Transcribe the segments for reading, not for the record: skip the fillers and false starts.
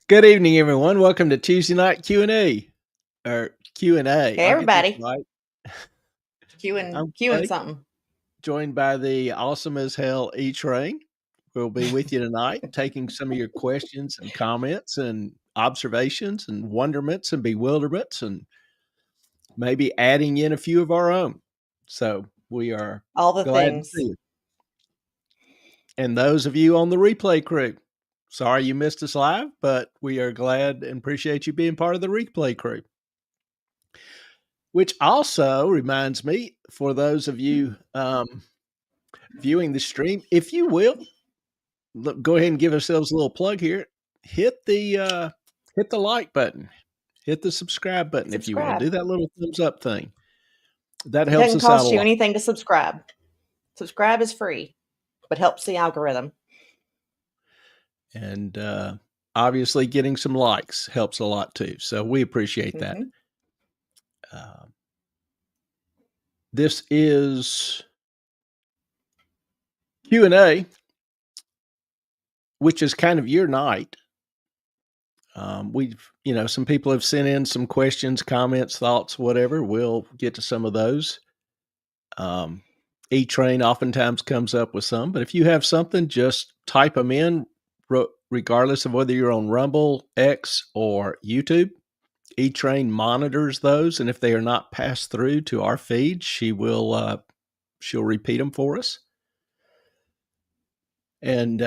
Good evening, everyone. Welcome to Tuesday night Q&A or Q&A. Hey, I'll get this everybody. right. I'm Queuing Clay, something. joined by the awesome as hell E-Train. We'll be with you tonight, taking some of your questions and comments and observations and wonderments and bewilderments and maybe adding in a few of our own. So we are All the glad to things. see you. And those of you on the replay crew, sorry you missed us live, but we are glad and appreciate you being part of the replay crew. Which also reminds me, for those of you viewing the stream, if you will, go ahead and give ourselves a little plug here. Hit the like button, hit the subscribe button if you will. Subscribe. Do that little thumbs up thing. That It helps doesn't us out a cost you lot. anything to subscribe. Subscribe is free, but helps the algorithm. And obviously, getting some likes helps a lot too. So we appreciate that. This is Q&A, which is kind of your night. Some people have sent in some questions, comments, thoughts, whatever. We'll get to some of those. E-Train oftentimes comes up with some, but if you have something, just type them in, regardless of whether you're on Rumble, X, or YouTube. E-Train monitors those, and if they are not passed through to our feed, she'll repeat them for us. And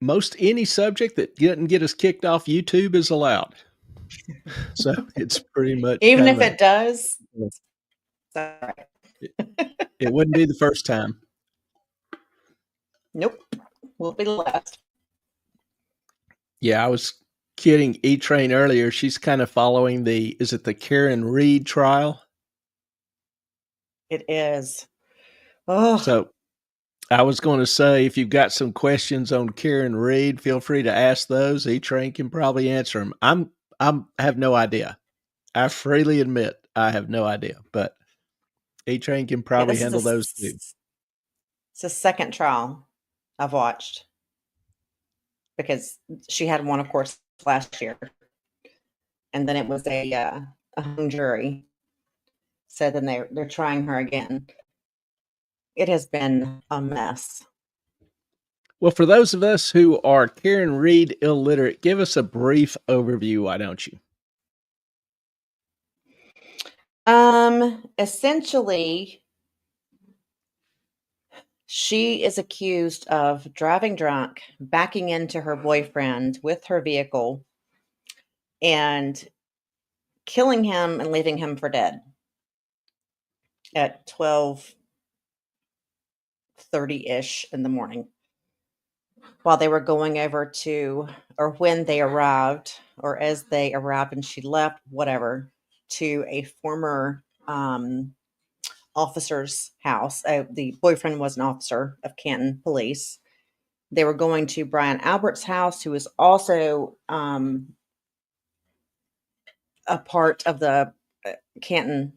most any subject that didn't get us kicked off YouTube is allowed. So it's pretty much Even if it does, it wouldn't be the first time. Nope. Will be the last. Yeah, I was kidding E-Train earlier. She's kind of following is it the Karen Reed trial? It is. Oh. So I was going to say, if you've got some questions on Karen Reed, feel free to ask those. E-Train can probably answer them. I have no idea. I freely admit I have no idea, but E-Train can probably handle those too. It's the second trial I've watched because she had one, of course, last year, and then it was a hung jury. So then they're trying her again. It has been a mess. Well, for those of us who are Karen Reed illiterate, give us a brief overview, why don't you? Essentially, she is accused of driving drunk, backing into her boyfriend with her vehicle, and killing him and leaving him for dead at 12:30-ish in the morning while they were going over to, or when they arrived, or as they arrived and she left, whatever, to a former officer's house. The boyfriend was an officer of Canton Police. They were going to Brian Albert's house, who was also a part of the Canton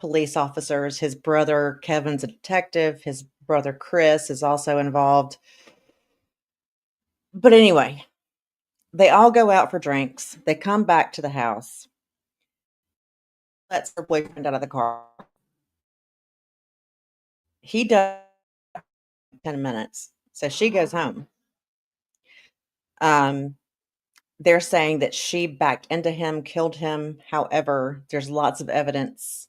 police officers. His brother Kevin's a detective. His brother Chris is also involved. But anyway, they all go out for drinks. They come back to the house. Lets her boyfriend out of the car. He does 10 minutes. So she goes home. They're saying that she backed into him, killed him. However, there's lots of evidence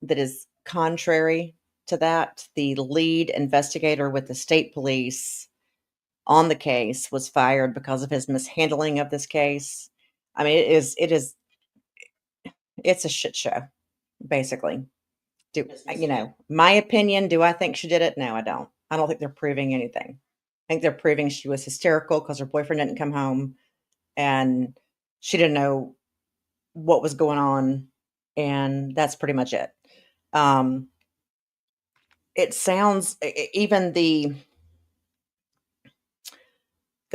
that is contrary to that. The lead investigator with the state police on the case was fired because of his mishandling of this case. I mean, it's a shit show, basically. My opinion, do I think she did it? No, I don't. I don't think they're proving anything. I think they're proving she was hysterical because her boyfriend didn't come home and she didn't know what was going on, and that's pretty much it. It sounds, even the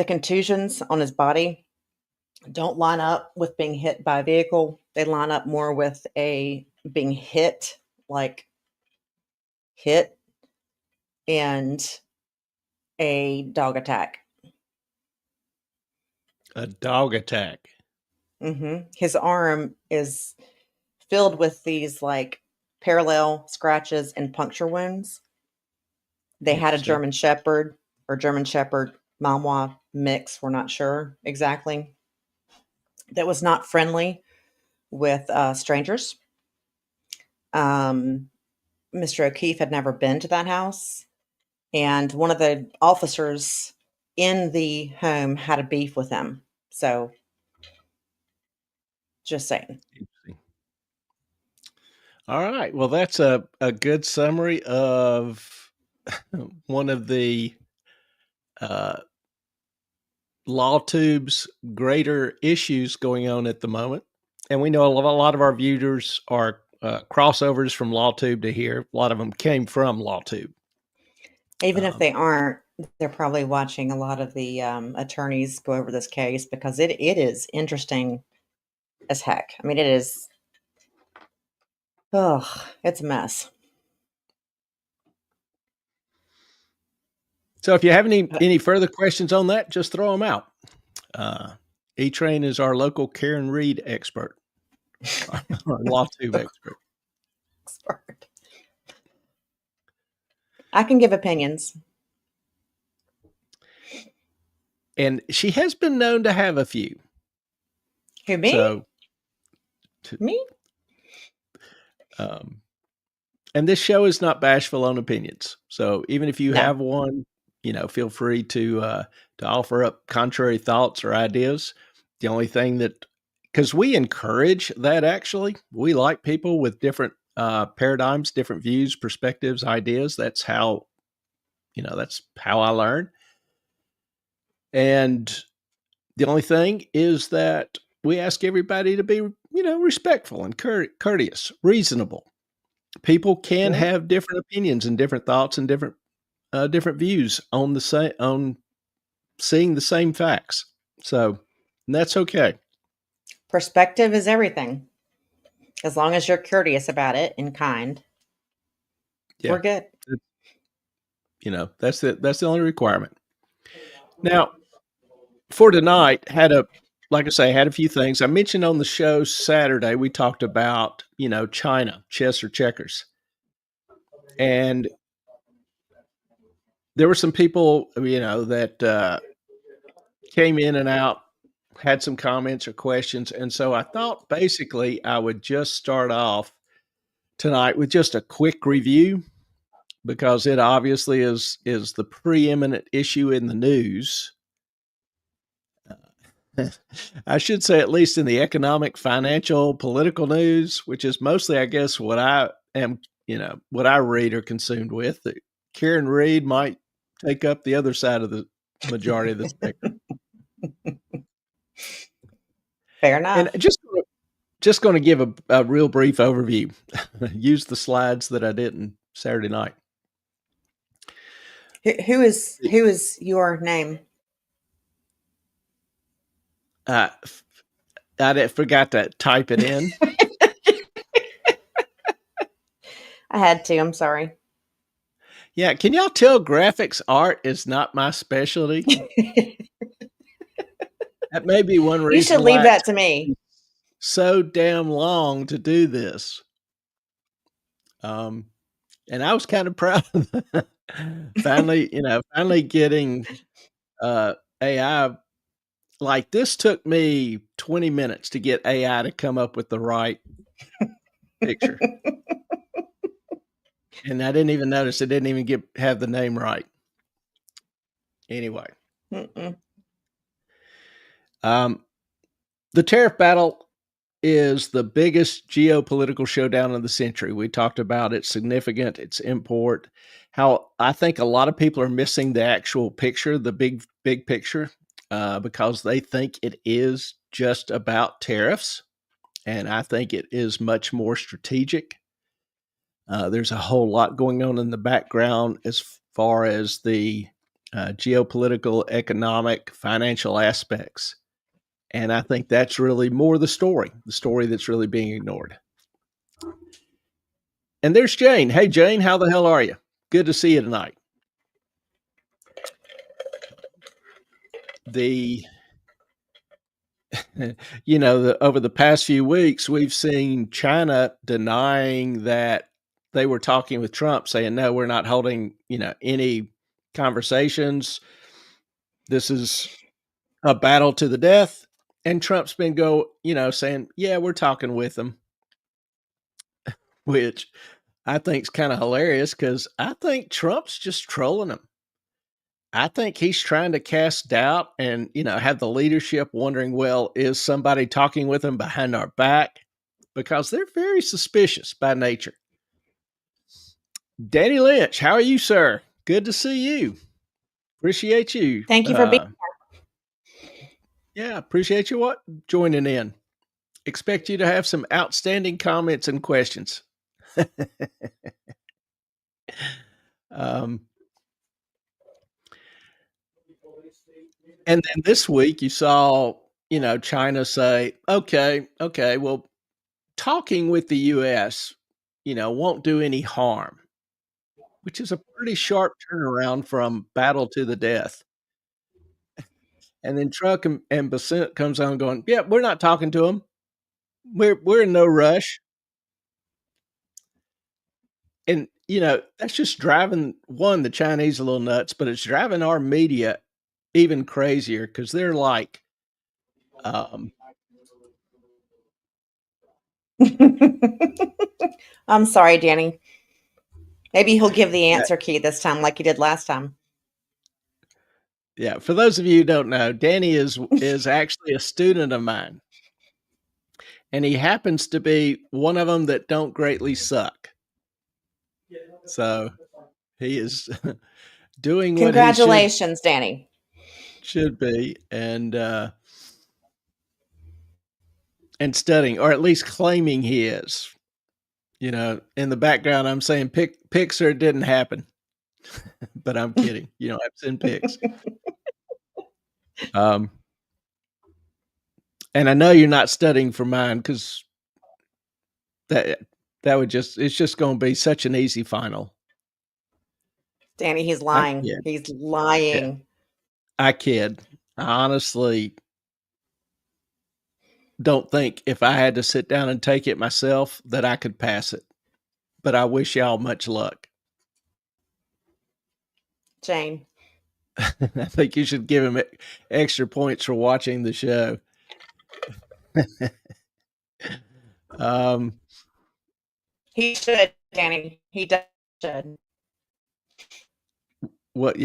contusions on his body don't line up with being hit by a vehicle. They line up more with being hit, like hit, and a dog attack. A dog attack. His arm is filled with these like parallel scratches and puncture wounds. They had a Interesting. German Shepherd or German Shepherd Malinois mix. We're not sure exactly. That was not friendly with strangers. Mr. O'Keefe had never been to that house, and one of the officers in the home had a beef with him. So, just saying. Interesting. All right. Well, that's a good summary of one of the LawTube's greater issues going on at the moment. And we know a lot of our viewers are crossovers from LawTube to here. A lot of them came from LawTube. Even if they aren't, they're probably watching a lot of the attorneys go over this case because it is interesting as heck. I mean, it is. Oh, it's a mess. So if you have any further questions on that, just throw them out. E-Train is our local Karen Reed expert, our LawTube expert. I can give opinions. And she has been known to have a few. Who, me? So, me? And this show is not bashful on opinions. So even if you have one, feel free to offer up contrary thoughts or ideas. The only thing because we encourage that, actually, we like people with different paradigms, different views, perspectives, ideas. That's how I learn. And the only thing is that we ask everybody to be, respectful and courteous, reasonable. People can have different opinions and different thoughts and different views on seeing the same facts. So that's okay. Perspective is everything. As long as you're courteous about it and kind, we're good. That's the only requirement. Now, for tonight, had a few things. I mentioned on the show Saturday, we talked about, China, chess or checkers. And there were some people, that came in and out, had some comments or questions. And so I thought basically I would just start off tonight with just a quick review, because it obviously is the preeminent issue in the news. I should say, at least in the economic, financial, political news, which is mostly, I guess, what I am, what I read or consumed with. That Karen Reed might take up the other side of the majority of the spectrum. Fair enough. And just going to give a real brief overview. Use the slides that I did on Saturday night. Who is your name? I forgot to type it in. I had to. I'm sorry. Yeah, can y'all tell graphics art is not my specialty? That may be one reason. You should leave that to me. So damn long to do this. And I was kind of proud of that. finally getting AI. Like, this took me 20 minutes to get AI to come up with the right picture. And I didn't even notice it didn't even have the name right. Anyway. The tariff battle is the biggest geopolitical showdown of the century. We talked about its significance, its import, how I think a lot of people are missing the actual picture, the big picture, because they think it is just about tariffs. And I think it is much more strategic. There's a whole lot going on in the background as far as the geopolitical, economic, financial aspects. And I think that's really more the story that's really being ignored. And there's Jane. Hey, Jane, how the hell are you? Good to see you tonight. Over the past few weeks, we've seen China denying that they were talking with Trump, saying, no, we're not holding, any conversations. This is a battle to the death. And Trump's been saying, yeah, we're talking with them, which I think's kind of hilarious because I think Trump's just trolling them. I think he's trying to cast doubt and, have the leadership wondering, well, is somebody talking with them behind our back? Because they're very suspicious by nature. Danny Lynch, how are you, sir? Good to see you. Appreciate you. Thank you for being Yeah, appreciate you joining in. Expect you to have some outstanding comments and questions. And then this week you saw, China say, okay, well, talking with the US, won't do any harm, which is a pretty sharp turnaround from battle to the death. And then Trump and Bassett comes on going, yeah, we're not talking to them. We're in no rush. And, that's just driving the Chinese a little nuts, but it's driving our media even crazier because they're like, I'm sorry, Danny. Maybe he'll give the answer key this time like he did last time. Yeah, for those of you who don't know, Danny is actually a student of mine. And he happens to be one of them that don't greatly suck. So he is doing what he Congratulations, Danny. should be and studying, or at least claiming he is. In the background, I'm saying pics or it didn't happen. But I'm kidding. You don't have to send pics. And I know you're not studying for mine because that it's just going to be such an easy final. Danny, he's lying. He's lying. Yeah. I kid. I honestly don't think if I had to sit down and take it myself that I could pass it. But I wish y'all much luck. Jane. I think you should give him extra points for watching the show. He should, Danny. He should. What,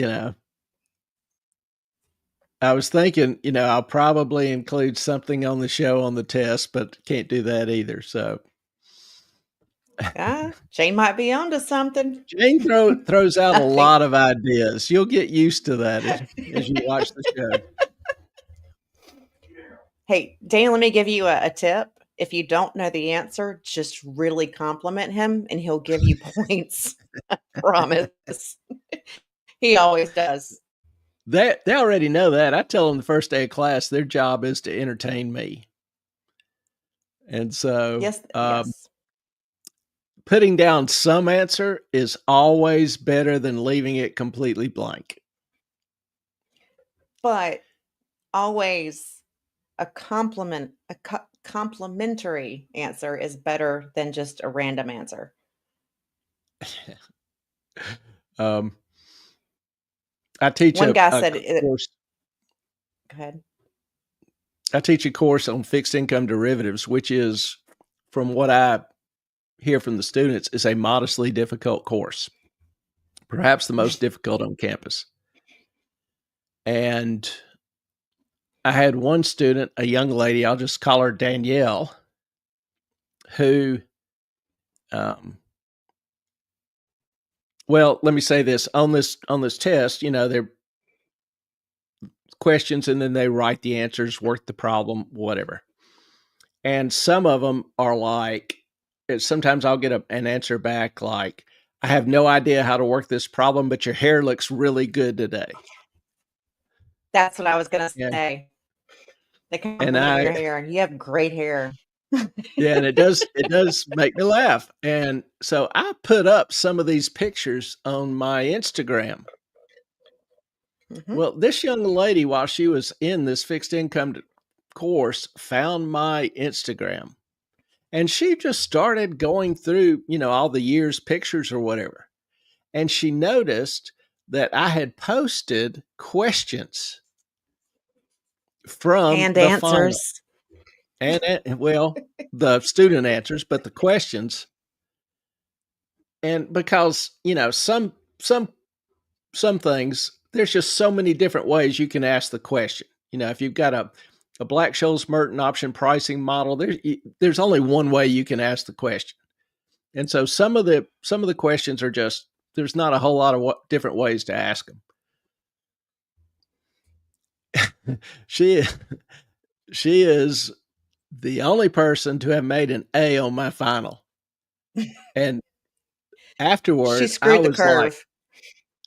I was thinking, I'll probably include something on the show on the test, but can't do that either. So Jane might be onto something. Jane throws out a lot of ideas. You'll get used to that as you watch the show. Hey, Dane, let me give you a tip. If you don't know the answer, just really compliment him and he'll give you points. I promise. He always does. They already know that. I tell them the first day of class, their job is to entertain me. And so yes. Putting down some answer is always better than leaving it completely blank. But always a complimentary answer is better than just a random answer. I teach one guy said course. Go ahead. I teach a course on fixed income derivatives, which is, from what I hear from the students, is a modestly difficult course, perhaps the most difficult on campus. And I had one student, a young lady, I'll just call her Danielle, who, well, let me say this, on this test, they're questions and then they write the answers, work the problem, whatever. And some of them are like, sometimes I'll get an answer back like, I have no idea how to work this problem, but your hair looks really good today. That's what I was going to say. They compliment your hair. You have great hair. Yeah, and it does make me laugh. And so I put up some of these pictures on my Instagram. Mm-hmm. Well, this young lady, while she was in this fixed income course found my Instagram, and she just started going through, all the year's pictures or whatever. And she noticed that I had posted questions from And the final. answers. And well, the student answers, but the questions. And because, some things, there's just so many different ways you can ask the question. If you've got a Black Scholes Merton option pricing model, there's only one way you can ask the question. And so some of the questions are just, there's not a whole lot of different ways to ask them. She she is the only person to have made an A on my final. And She afterward, I screwed the was like, curve.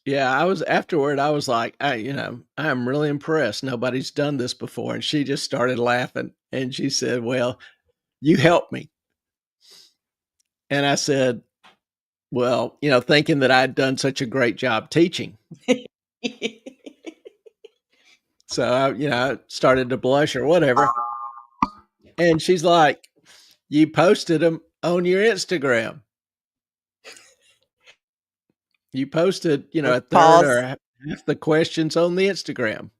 yeah, I was like, I'm really impressed. Nobody's done this before. And she just started laughing and she said, well, you helped me. And I said, well, thinking that I'd done such a great job teaching. So I started to blush or whatever. And she's like, you posted them on your Instagram. You posted, a third or Pause. half the questions on the Instagram.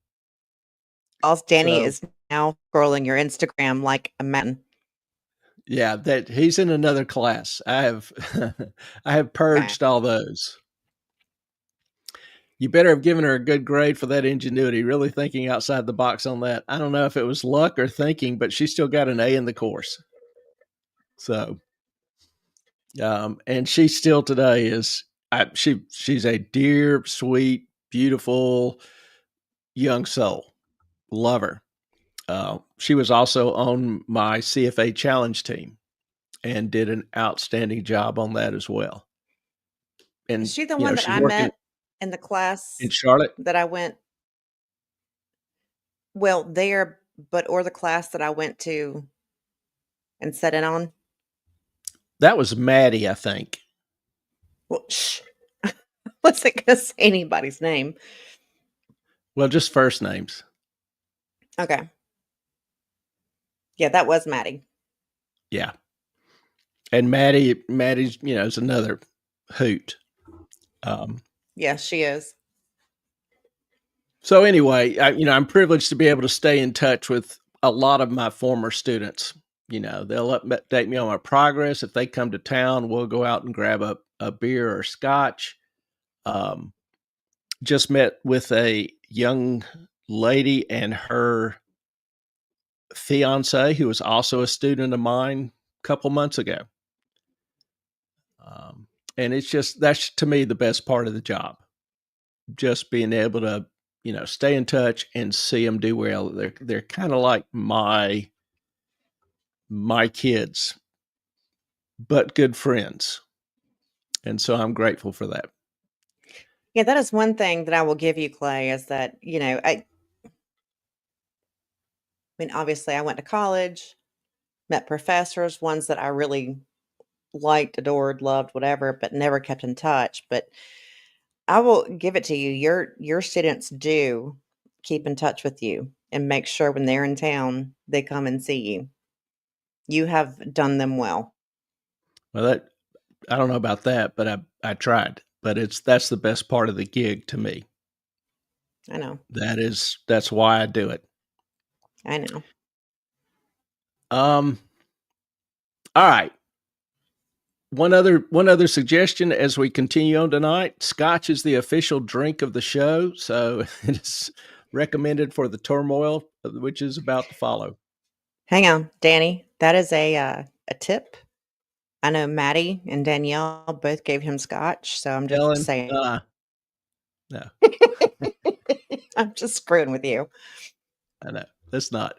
Danny So is now scrolling your Instagram like a man. yeah, that he's in another class. I have I have Okay. purged all those. You better have given her a good grade for that ingenuity, really thinking outside the box on that. I don't know if it was luck or thinking, but she still got an A in the course. So, and she still today is, she's a dear, sweet, beautiful young soul. Love her. She was also on my CFA challenge team and did an outstanding job on that as well. And, Is she the one that she's I working met in the in class Charlotte. that I went well, there, or the class that I went to and sat in on? That was Maddie, I think. Well, shh. Wasn't gonna say anybody's name. Well, just first names. Okay. Yeah, that was Maddie. Yeah. And Maddie's, is another hoot. Yeah, she is. So anyway, I'm privileged to be able to stay in touch with a lot of my former students. They'll update me on my progress. If they come to town, we'll go out and grab a beer or scotch. Just met with a young lady and her fiance who was also a student of mine a couple months ago. And that's to me the best part of the job. Just being able to, stay in touch and see them do well. They're kind of like my kids, but good friends. And so I'm grateful for that. Yeah, that is one thing that I will give you, Clay, is that, I mean, obviously I went to college, met professors, ones that I really liked, adored, loved, whatever, but never kept in touch. But I will give it to you. Your students do keep in touch with you and make sure when they're in town, they come and see you. You have done them well. Well, I don't know about that, but I tried. But that's the best part of the gig to me. I know. That's why I do it. I know. All right. One other suggestion as we continue on tonight. Scotch is the official drink of the show, so it is recommended for the turmoil which is about to follow. Hang on, Danny. That is a tip. I know Maddie and Danielle both gave him scotch, so I'm just Ellen, saying. no, I'm just screwing with you. I know that's not.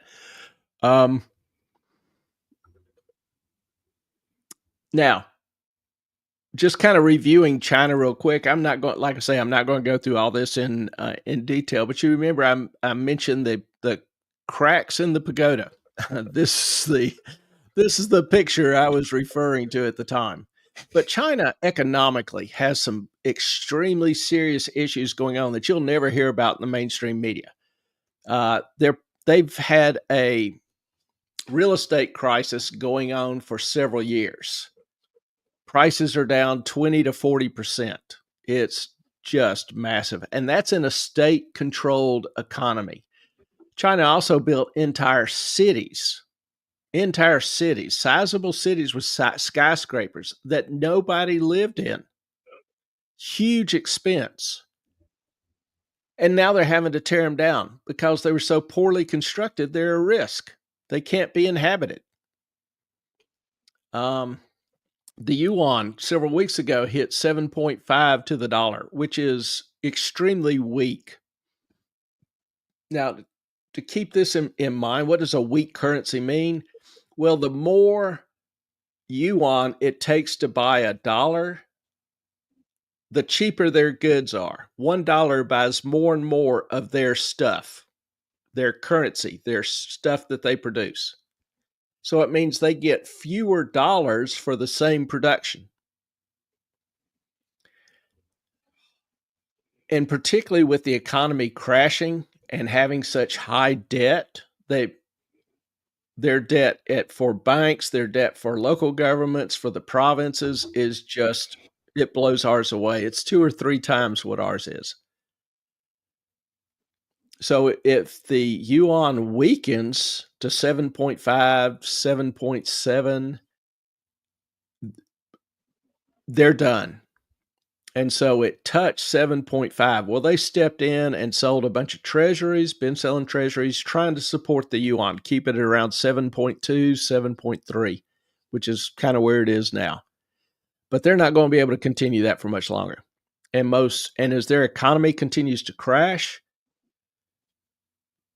Now, just kind of reviewing China real quick. I'm not going, like I say, I'm not going to go through all this in detail. But you remember, I mentioned the cracks in the pagoda. This is the picture I was referring to at the time. But China economically has some extremely serious issues going on that you'll never hear about in the mainstream media. They've had a real estate crisis going on for several years. Prices are down 20 to 40%. It's just massive. And that's in a state controlled economy. China also built entire cities, sizable cities with skyscrapers that nobody lived in. Huge expense. And now they're having to tear them down because they were so poorly constructed, they're a risk. They can't be inhabited. The yuan several weeks ago hit 7.5 to the dollar, which is extremely weak. Now, to keep this in mind, what does a weak currency mean? Well, the more yuan it takes to buy a dollar, the cheaper their goods are. $1 buys more and more of their stuff, their currency, their stuff that they produce. So it means they get fewer dollars for the same production. And particularly with the economy crashing and having such high debt, their debt for banks, their debt for local governments, for the provinces is just, it blows ours away. It's 2 or 3 times what ours is. So if the yuan weakens to 7.5, 7.7, they're done. And so it touched 7.5. Well, they stepped in and sold a bunch of treasuries, been selling treasuries, trying to support the yuan, keep it at around 7.2, 7.3, which is kind of where it is now. But they're not going to be able to continue that for much longer. And as their economy continues to crash,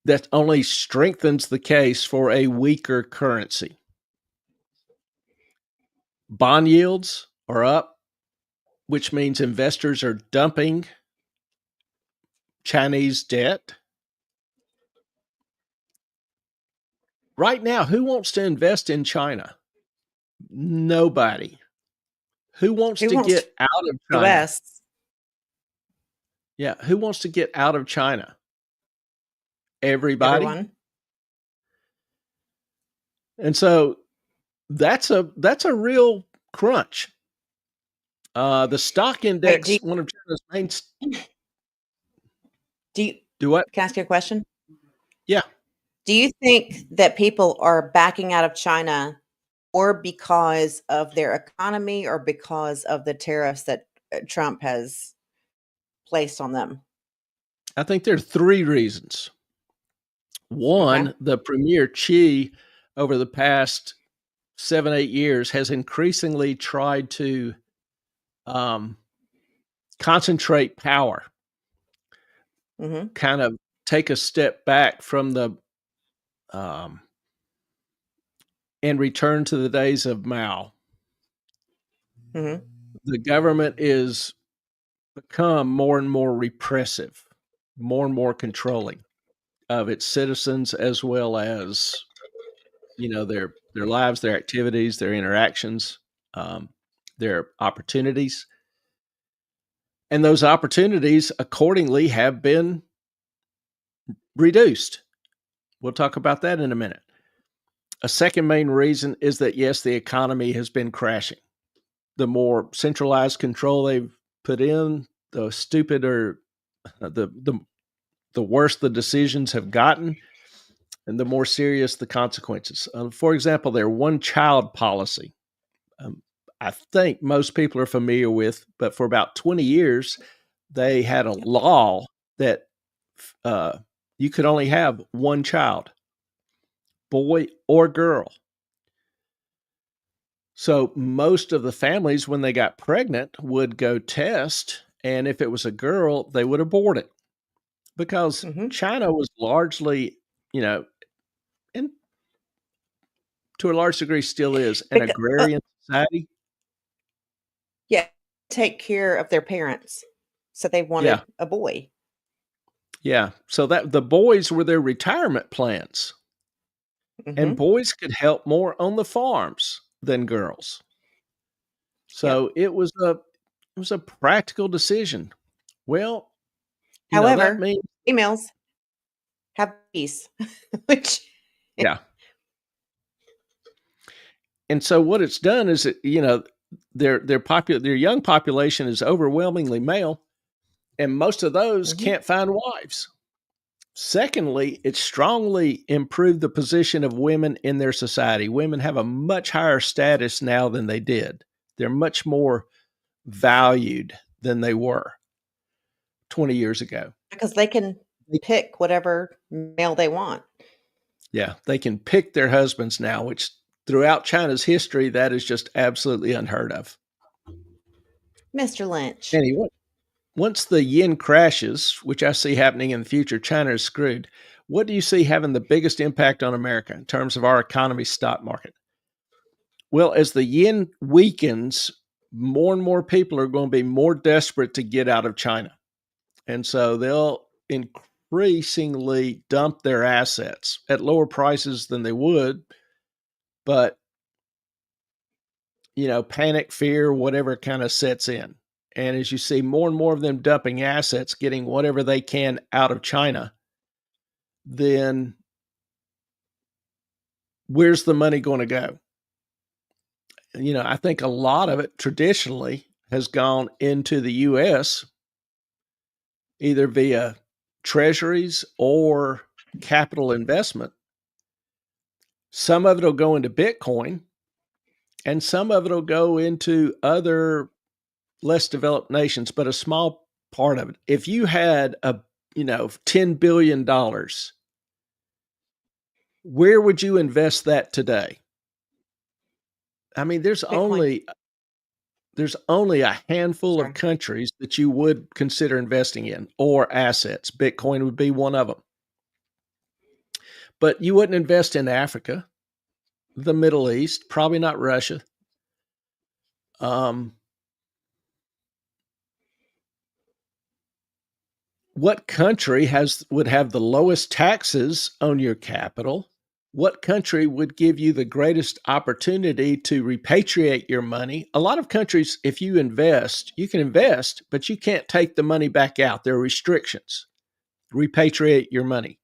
that only strengthens the case for a weaker currency. Bond yields are up, which means investors are dumping Chinese debt. Right now, who wants to invest in China? Nobody. Who wants to get out of China? US. Yeah, who wants to get out of China? Everybody. Everyone. And so that's a real crunch. The stock index, one of China's main. Do what? Can I ask you a question? Yeah. Do you think that people are backing out of China or because of their economy or because of the tariffs that Trump has placed on them? I think there are 3 reasons. One, the Premier Xi over the past 7, 8 years has increasingly tried to concentrate power, kind of take a step back from the and return to the days of Mao. The government is become more and more repressive, more and more controlling of its citizens, as well as their lives, their activities, their interactions, their opportunities. And those opportunities accordingly have been reduced. We'll talk about that in a minute. A second main reason is that, yes, the economy has been crashing. The more centralized control they've put in, the stupider, the worse the decisions have gotten, and the more serious the consequences. For example, their one-child policy. I think most people are familiar with, but for about 20 years, they had a law that you could only have one child, boy or girl. So most of the families, when they got pregnant, would go test, and if it was a girl, they would abort it because China was largely, and to a large degree still is, an agrarian society. Yeah, take care of their parents. So they wanted a boy. Yeah. So that the boys were their retirement plans. And boys could help more on the farms than girls. So it was a practical decision. Well, however, that means females have peace, which And so what it's done is, their young population is overwhelmingly male, and most of those Mhm. can't find wives. Secondly, it strongly improved the position of women in their society. Women have a much higher status now than they did. They're much more valued than they were 20 years ago. Because they can pick whatever male they want. Yeah, they can pick their husbands now, which throughout China's history, that is just absolutely unheard of. Mr. Lynch. Anyway, once the yen crashes, which I see happening in the future, China is screwed. What do you see having the biggest impact on America in terms of our economy, stock market? Well, as the yen weakens, more and more people are going to be more desperate to get out of China. And so they'll increasingly dump their assets at lower prices than they would. But, panic, fear, whatever kind of sets in. And as you see more and more of them dumping assets, getting whatever they can out of China, then where's the money going to go? I think a lot of it traditionally has gone into the US either via treasuries or capital investment. Some of it will go into Bitcoin, and some of it will go into other less developed nations, but a small part of it. If you had $10 billion, where would you invest that today? I mean, Bitcoin. there's only a handful of Sorry. countries that you would consider investing in or assets. Bitcoin would be one of them. But you wouldn't invest in Africa, the Middle East, probably not Russia. Um, what country would have the lowest taxes on your capital? What country would give you the greatest opportunity to repatriate your money? A lot of countries, if you invest, you can invest, but you can't take the money back out. There are restrictions. Repatriate your money.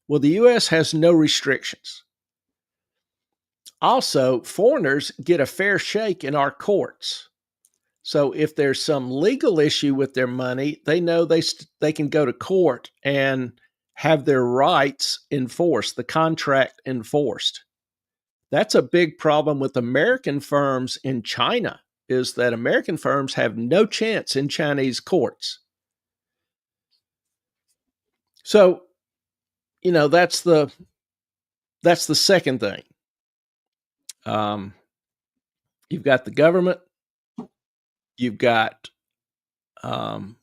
Well, the US has no restrictions. Also, foreigners get a fair shake in our courts. So if there's some legal issue with their money, they know they can go to court and have their rights enforced, the contract enforced. That's a big problem with American firms in China, is that American firms have no chance in Chinese courts. So, that's the second thing. You've got the government, you've got um,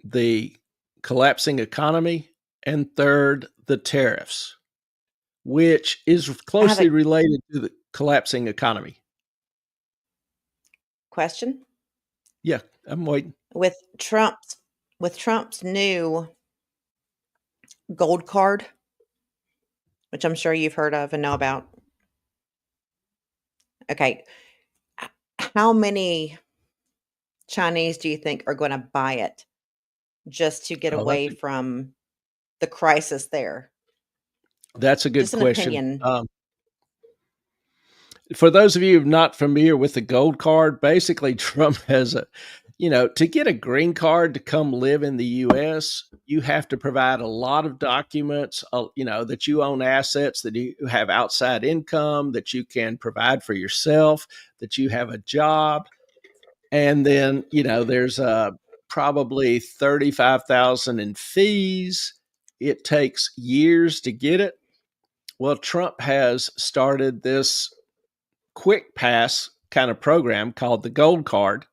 the collapsing economy, and third, the tariffs, which is I have a closely related to the collapsing economy. question. Yeah, I'm waiting. With Trump's new gold card, which I'm sure you've heard of and know about. Okay. How many Chinese do you think are going to buy it just to get Oh, away from the crisis there? that's a good Just an question. opinion. For those of you not familiar with the gold card, basically Trump has to get a green card to come live in the US, you have to provide a lot of documents, that you own assets, that you have outside income, that you can provide for yourself, that you have a job. And then, there's probably 35,000 in fees. It takes years to get it. Well, Trump has started this quick pass kind of program called the gold card.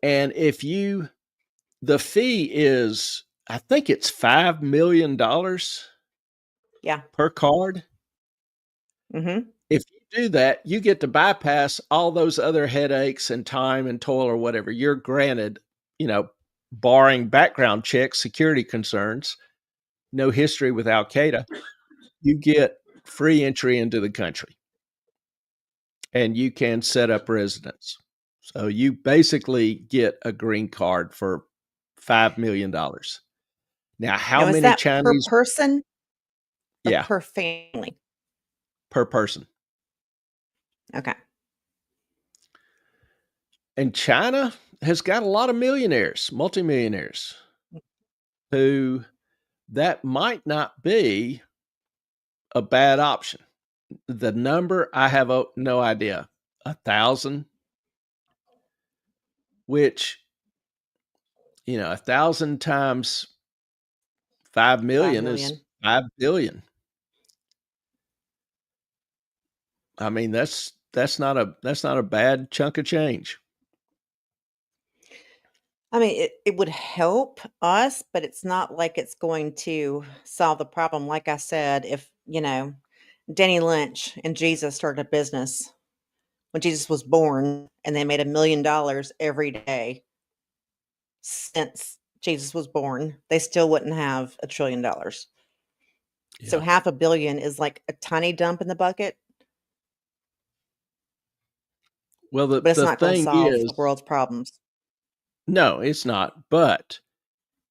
And the fee is, I think it's $5 million Yeah. per card. Mhm. If you do that, you get to bypass all those other headaches and time and toil or whatever. You're granted, barring background checks, security concerns, no history with Al Qaeda, you get free entry into the country and you can set up residence. So you basically get a green card for $5 million. Now, how Now is many that per Chinese? person or Yeah, per family? per person. Okay. And China has got a lot of millionaires, multimillionaires, who that might not be a bad option. The number, I have no idea. 1,000, which, 1,000 times 5 5,000,000 is million. 5,000,000,000. I mean, that's not a bad chunk of change. I mean, it would help us, but it's not like it's going to solve the problem. Like I said, if, Denny Lynch and Jesus started a business when Jesus was born and they made $1,000,000 every day since Jesus was born, they still wouldn't have $1,000,000,000,000. So Yeah. half a billion is like a tiny dump in the bucket, Well, the but it's the not going to thing solve the is, world's problems. no, it's not, but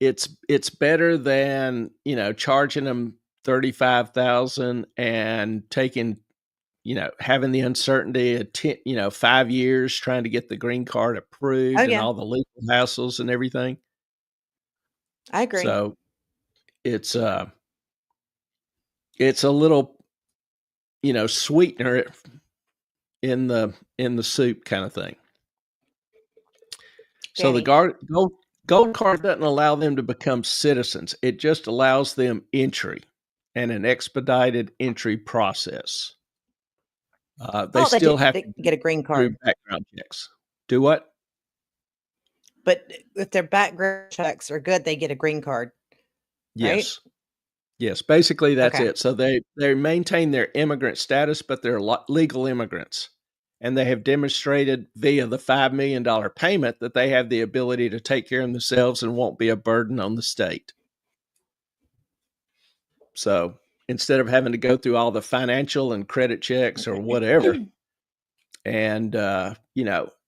it's better than, charging them 35,000 and taking, having the uncertainty of 10, 5 years trying to get the green card Oh approved and yeah, all the legal hassles and everything. I agree. So, it's, uh it's a little, sweetener in the soup kinda thing. So the Danny. gold card doesn't allow them to become citizens. It just allows them entry and an expedited entry process. They Oh, they still did have to they go get a green through card, background checks. Do what? but if their background checks are good, they get a green card, right? Yes. Yes, basically that's Okay. it. So they maintain their immigrant status, but they're legal immigrants, and they have demonstrated via the $5,000,000 payment that they have the ability to take care of themselves and won't be a burden on the state. So instead of having to go through all the financial and credit checks or whatever, and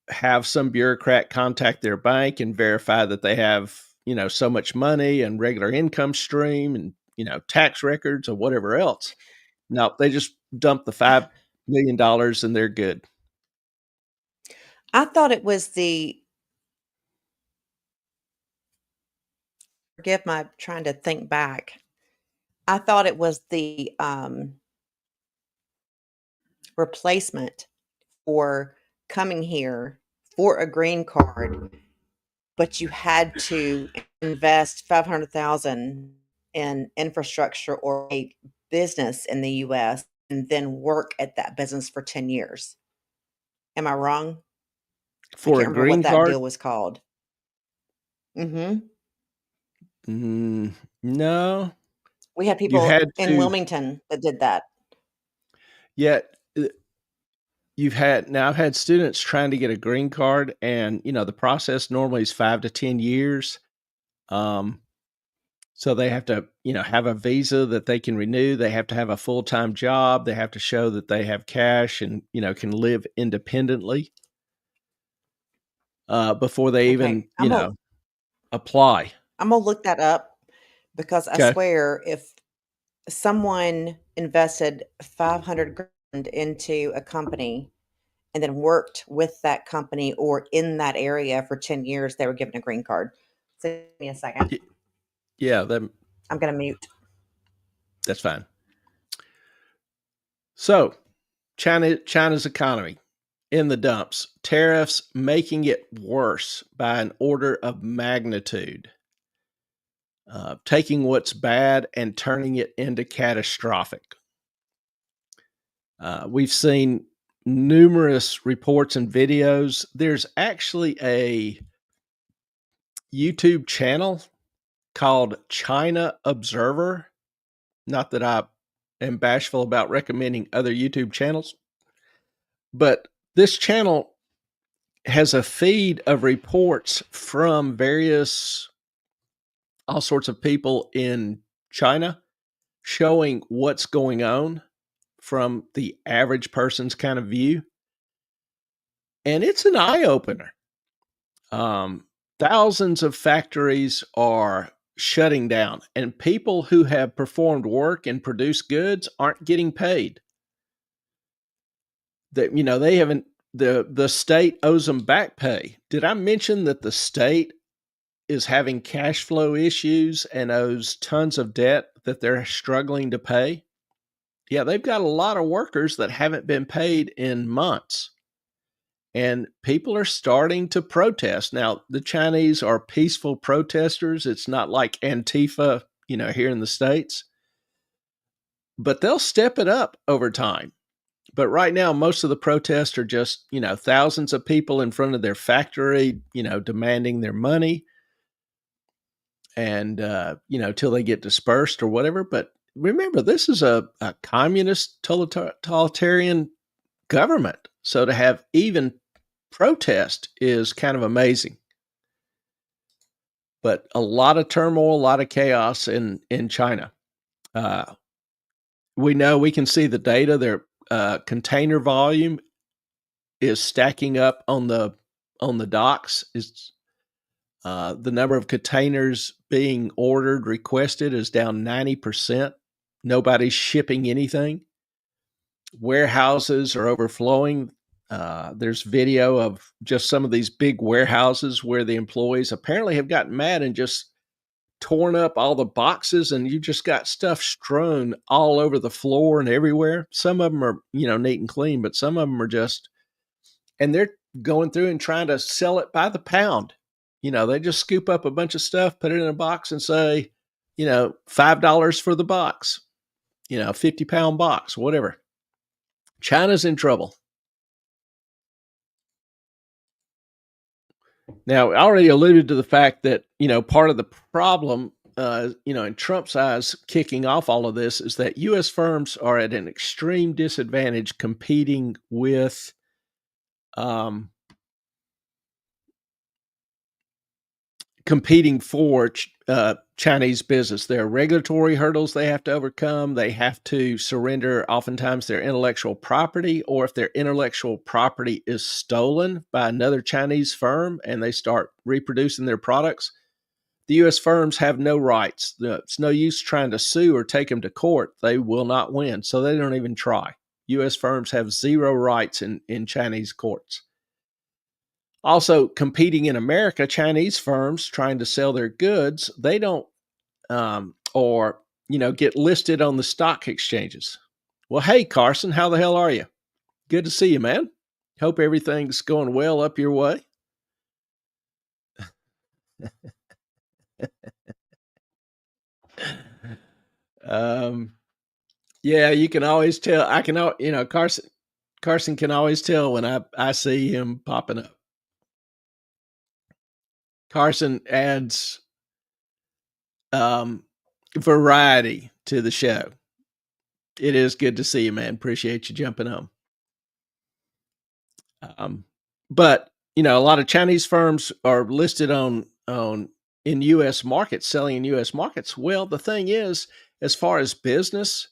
have some bureaucrat contact their bank and verify that they have so much money and regular income stream and tax records or whatever else. No, they just dump the $5,000,000 and they're good. I thought it was the forgive my trying to think back. I thought it was the, replacement for coming here for a green card, but you had to invest 500,000 in infrastructure or a business in the US and then work at that business for 10 years. Am I wrong? I For can't a remember what green that card? deal was called. Mhm. Mm, no, We had you people had in to. Wilmington that did that. Yet I've had students trying to get a green card, and the process normally is 5 to 10 years. Um, so they have to, have a visa that they can renew. They have to have a full time job. They have to show that they have cash and can live independently before they Okay. even Imma apply. Imma look that up because I Okay. swear if someone invested 500 grand into a company and then worked with that company or in that area for 10 years, they were given a green card. So give me a second. Y- Yeah, I'm gonna mute. that's fine. So China's economy in the dumps. Tariffs making it worse by an order of magnitude. Taking what's bad and turning it into catastrophic. We've seen numerous reports and videos. There's actually a YouTube channel called China Observer. Not that I am bashful about recommending other YouTube channels, but this channel has a feed of reports from all sorts of people in China showing what's going on from the average person's kind of view. And it's an eye opener. Um, Thousands of factories are shutting down, and people who have performed work and produced goods aren't getting paid. that they haven't. The state owes them back pay. Did I mention that the state is having cash flow issues and owes tons of debt that they're struggling to pay? Yeah, they've got a lot of workers that haven't been paid in months. And people are starting to protest. Now, the Chinese are peaceful protesters. It's not like Antifa, here in the States, but they'll step it up over time. But right now, most of the protests are just, thousands of people in front of their factory, demanding their money and, till they get dispersed or whatever. But remember, this is a communist totalitarian government. So to have even protest is kind of amazing. But a lot of turmoil, a lot of chaos in China. We can see the data. Their container volume is stacking up on the docks. It's the number of containers being ordered, requested is down 90%. Nobody's shipping anything. Warehouses are overflowing. There's video of just some of these big warehouses where the employees apparently have gotten mad and just torn up all the boxes, and you just got stuff strewn all over the floor and everywhere. Some of them are, neat and clean, but some of them are just, and they're going through and trying to sell it by the pound. They just scoop up a bunch of stuff, put it in a box and say, $5 for the box, 50-pound box, whatever. China's in trouble. Now, I already alluded to the fact that, part of the problem, in Trump's eyes, kicking off all of this is that U.S. firms are at an extreme disadvantage competing with competing for Chinese business. There are regulatory hurdles they have to overcome. They have to surrender oftentimes their intellectual property, or if their intellectual property is stolen by another Chinese firm and they start reproducing their products, the U.S. firms have no rights. It's no use trying to sue or take them to court. They will not win, so they don't even try. U.S. firms have zero rights in Chinese courts. Also, competing in America, Chinese firms trying to sell their goods, they don't, get listed on the stock exchanges. Well, hey, Carson, how the hell are you? Good to see you, man. Hope everything's going well up your way. Yeah, you can always tell. Carson can always tell when I see him popping up. Carson adds variety to the show. It is good to see you, man. Appreciate you jumping on. But a lot of Chinese firms are listed in U.S. markets, selling in U.S. markets. Well, the thing is, as far as business,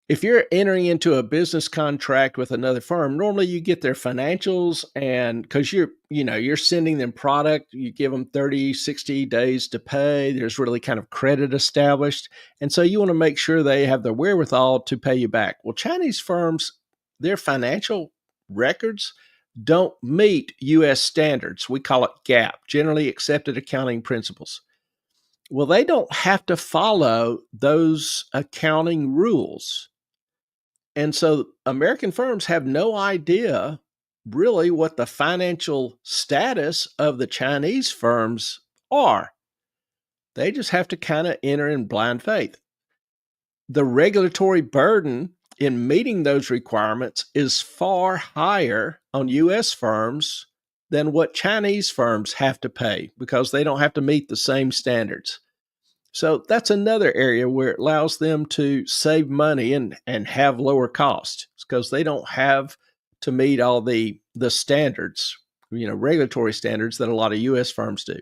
if you're entering into a business contract with another firm, normally you get their financials, and because you're sending them product, you give them 30, 60 days to pay. There's really kind of credit established. And so you want to make sure they have the wherewithal to pay you back. Well, Chinese firms, their financial records don't meet U.S. standards. We call it GAAP, generally accepted accounting principles. Well, they don't have to follow those accounting rules. And so American firms have no idea really what the financial status of the Chinese firms are. They just have to kind of enter in blind faith. The regulatory burden in meeting those requirements is far higher on U.S. firms than what Chinese firms have to pay because they don't have to meet the same standards. So that's another area where it allows them to save money and have lower costs because they don't have to meet all the standards, regulatory standards that a lot of U.S. firms do.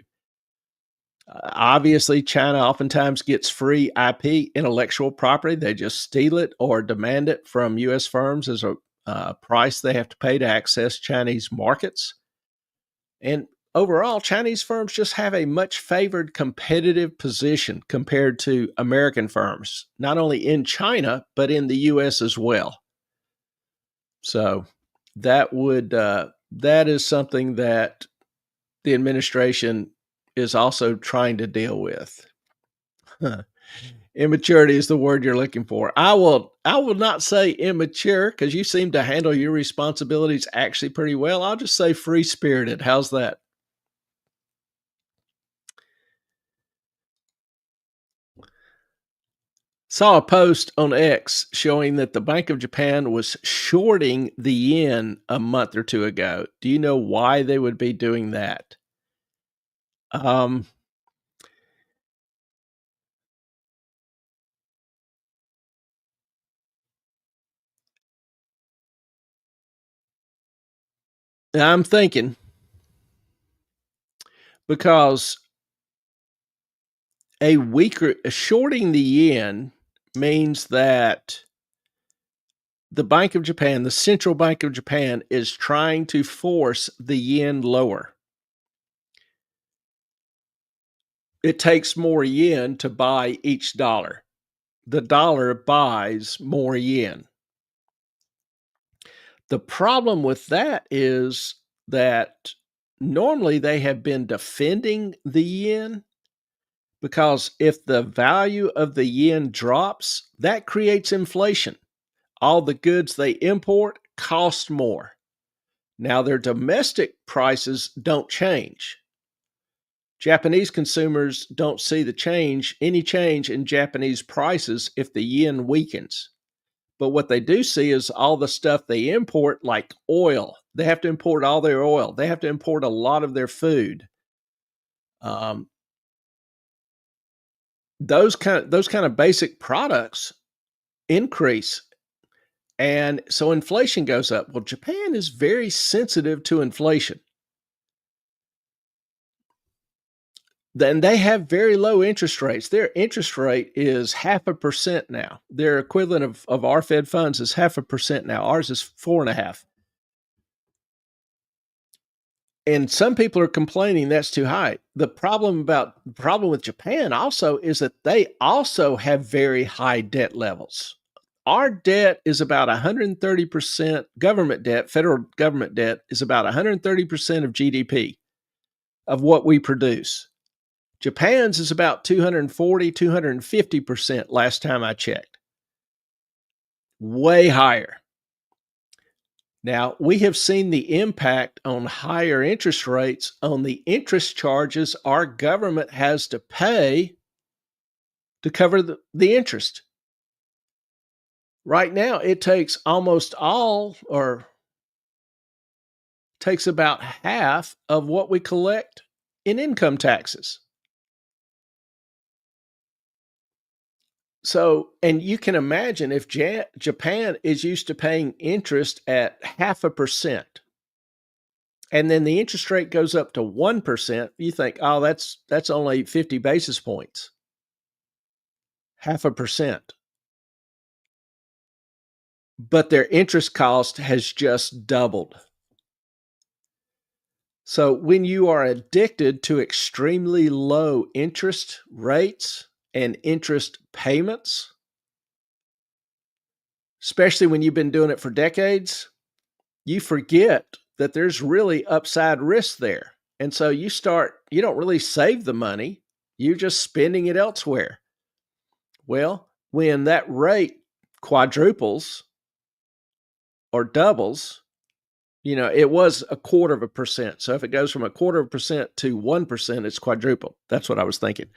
Obviously, China oftentimes gets free IP, intellectual property. They just steal it or demand it from U.S. firms as a price they have to pay to access Chinese markets. And overall, Chinese firms just have a much favored competitive position compared to American firms, not only in China, but in the U.S. as well. So that is something that the administration is also trying to deal with. Huh. Immaturity is the word you're looking for. I will not say immature because you seem to handle your responsibilities actually pretty well. I'll just say free spirited. How's that? Saw a post on X showing that the Bank of Japan was shorting the yen a month or two ago. Do you know why they would be doing that? Um, I'm thinking because shorting the yen means that the Bank of Japan, the Central Bank of Japan, is trying to force the yen lower. It takes more yen to buy each dollar. The dollar buys more yen. The problem with that is that normally they have been defending the yen because if the value of the yen drops, that creates inflation. All the goods they import cost more. Now, their domestic prices don't change. Japanese consumers don't see any change in Japanese prices if the yen weakens. But what they do see is all the stuff they import, like oil. They have to import all their oil. They have to import a lot of their food. Um, those kind of basic products increase, and so inflation goes up. Well, Japan is very sensitive to inflation. Then they have very low interest rates. Their interest rate is 0.5% now. Their equivalent of our Fed funds is 0.5% now. Ours is 4.5. And some people are complaining that's too high. The problem with Japan also is that they also have very high debt levels. Our debt is about 130%. Government debt, federal government debt, is about 130% of GDP of what we produce. Japan's is about 240, 250% last time I checked. Way higher. Now, we have seen the impact on higher interest rates on the interest charges our government has to pay to cover the interest. Right now, it takes takes about half of what we collect in income taxes. So, and you can imagine if Japan is used to paying interest at 0.5%, and then the interest rate goes up to 1%, you think, oh, that's only 50 basis points, 0.5%. But their interest cost has just doubled. So when you are addicted to extremely low interest rates and interest payments, especially when you've been doing it for decades, you forget that there's really upside risk there. And so you don't really save the money, you're just spending it elsewhere. Well, when that rate quadruples or doubles, it was 0.25%. So if it goes from 0.25% to 1%, it's quadruple. That's what I was thinking.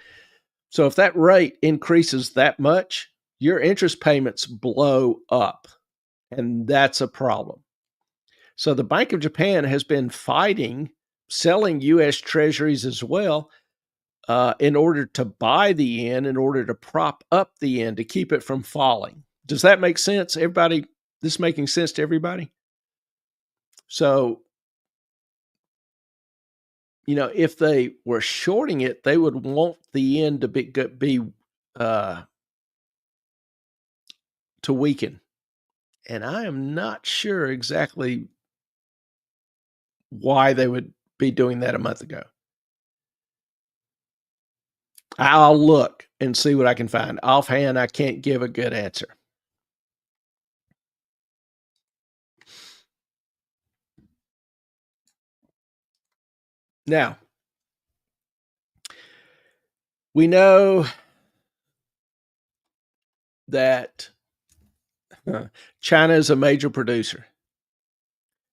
So if that rate increases that much, your interest payments blow up, and that's a problem. So the Bank of Japan has been fighting selling U.S. treasuries as well in order to buy the yen, in order to prop up the yen, to keep it from falling. Does that make sense? Everybody, this making sense to everybody? So, if they were shorting it, they would want the yen to be uh, to weaken. And I am not sure exactly why they would be doing that a month ago. I'll look and see what I can find. Offhand, I can't give a good answer. Now, we know that China is a major producer.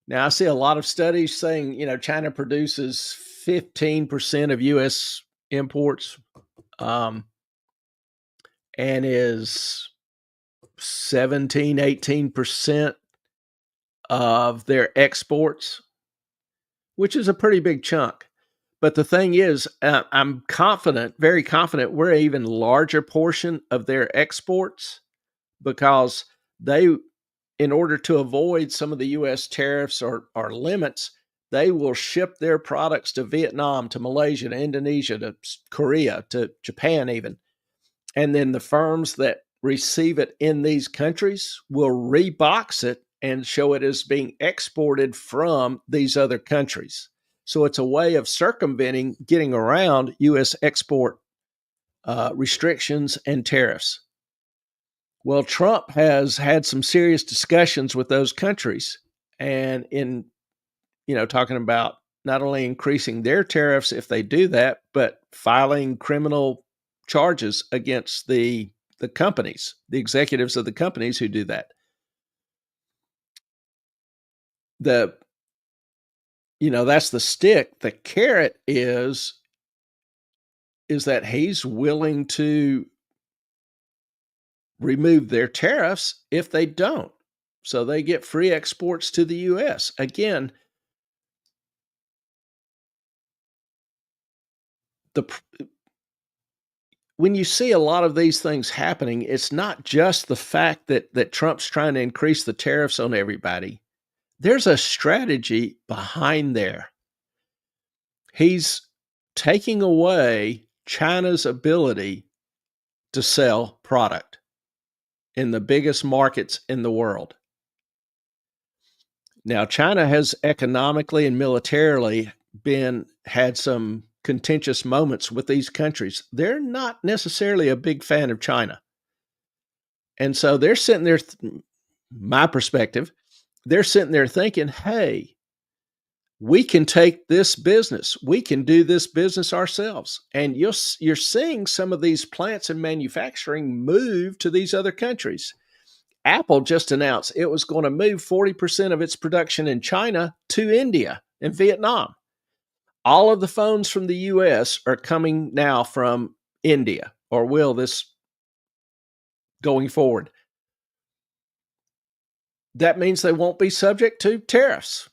Now, I see a lot of studies saying, China produces 15% of U.S. imports, um, and is 17, 18% of their exports, which is a pretty big chunk. But the thing is, I'm confident, very confident, we're an even larger portion of their exports because they, in order to avoid some of the U.S. tariffs or limits, they will ship their products to Vietnam, to Malaysia, to Indonesia, to Korea, to Japan even. And then the firms that receive it in these countries will rebox it and show it as being exported from these other countries. So it's a way of circumventing, getting around U.S. export restrictions and tariffs. Well, Trump has had some serious discussions with those countries, and in talking about not only increasing their tariffs if they do that, but filing criminal charges against the companies, the executives of the companies who do that. The that's the stick. The carrot is that he's willing to remove their tariffs if they don't. So they get free exports to the US. Again, the when you see a lot of these things happening, it's not just the fact that Trump's trying to increase the tariffs on everybody. There's a strategy behind there. He's taking away China's ability to sell product in the biggest markets in the world. Now, China has economically and militarily had some contentious moments with these countries. They're not necessarily a big fan of China. And so they're sitting there, my perspective, they're sitting there thinking, hey, we can take this business. We can do this business ourselves. And you're seeing some of these plants and manufacturing move to these other countries. Apple just announced it was going to move 40% of its production in China to India and Vietnam. All of the phones from the US are coming now from India, or will this going forward. That means they won't be subject to tariffs.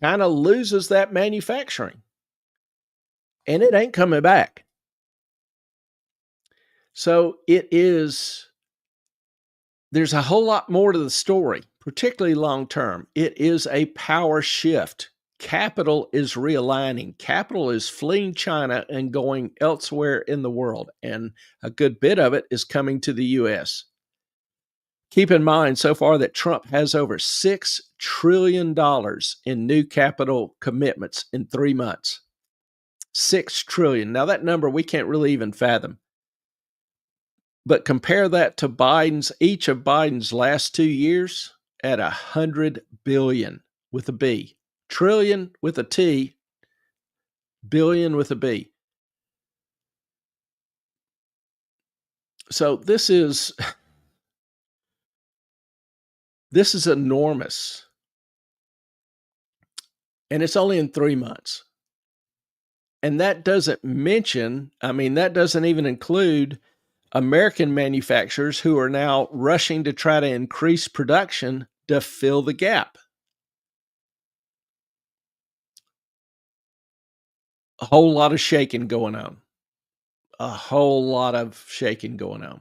China loses that manufacturing, and it ain't coming back. So there's a whole lot more to the story, particularly long term. It is a power shift. Capital is realigning. Capital is fleeing China and going elsewhere in the world, and a good bit of it is coming to the US. Keep in mind so far that Trump has over $6 trillion in new capital commitments in 3 months. 6 trillion. Now that number we can't really even fathom. But compare that to each of Biden's last 2 years at 100 billion with a B. Trillion with a T, billion with a B. So this is enormous. And it's only in 3 months. And that doesn't that doesn't even include American manufacturers who are now rushing to try to increase production to fill the gap. A whole lot of shaking going on. A whole lot of shaking going on.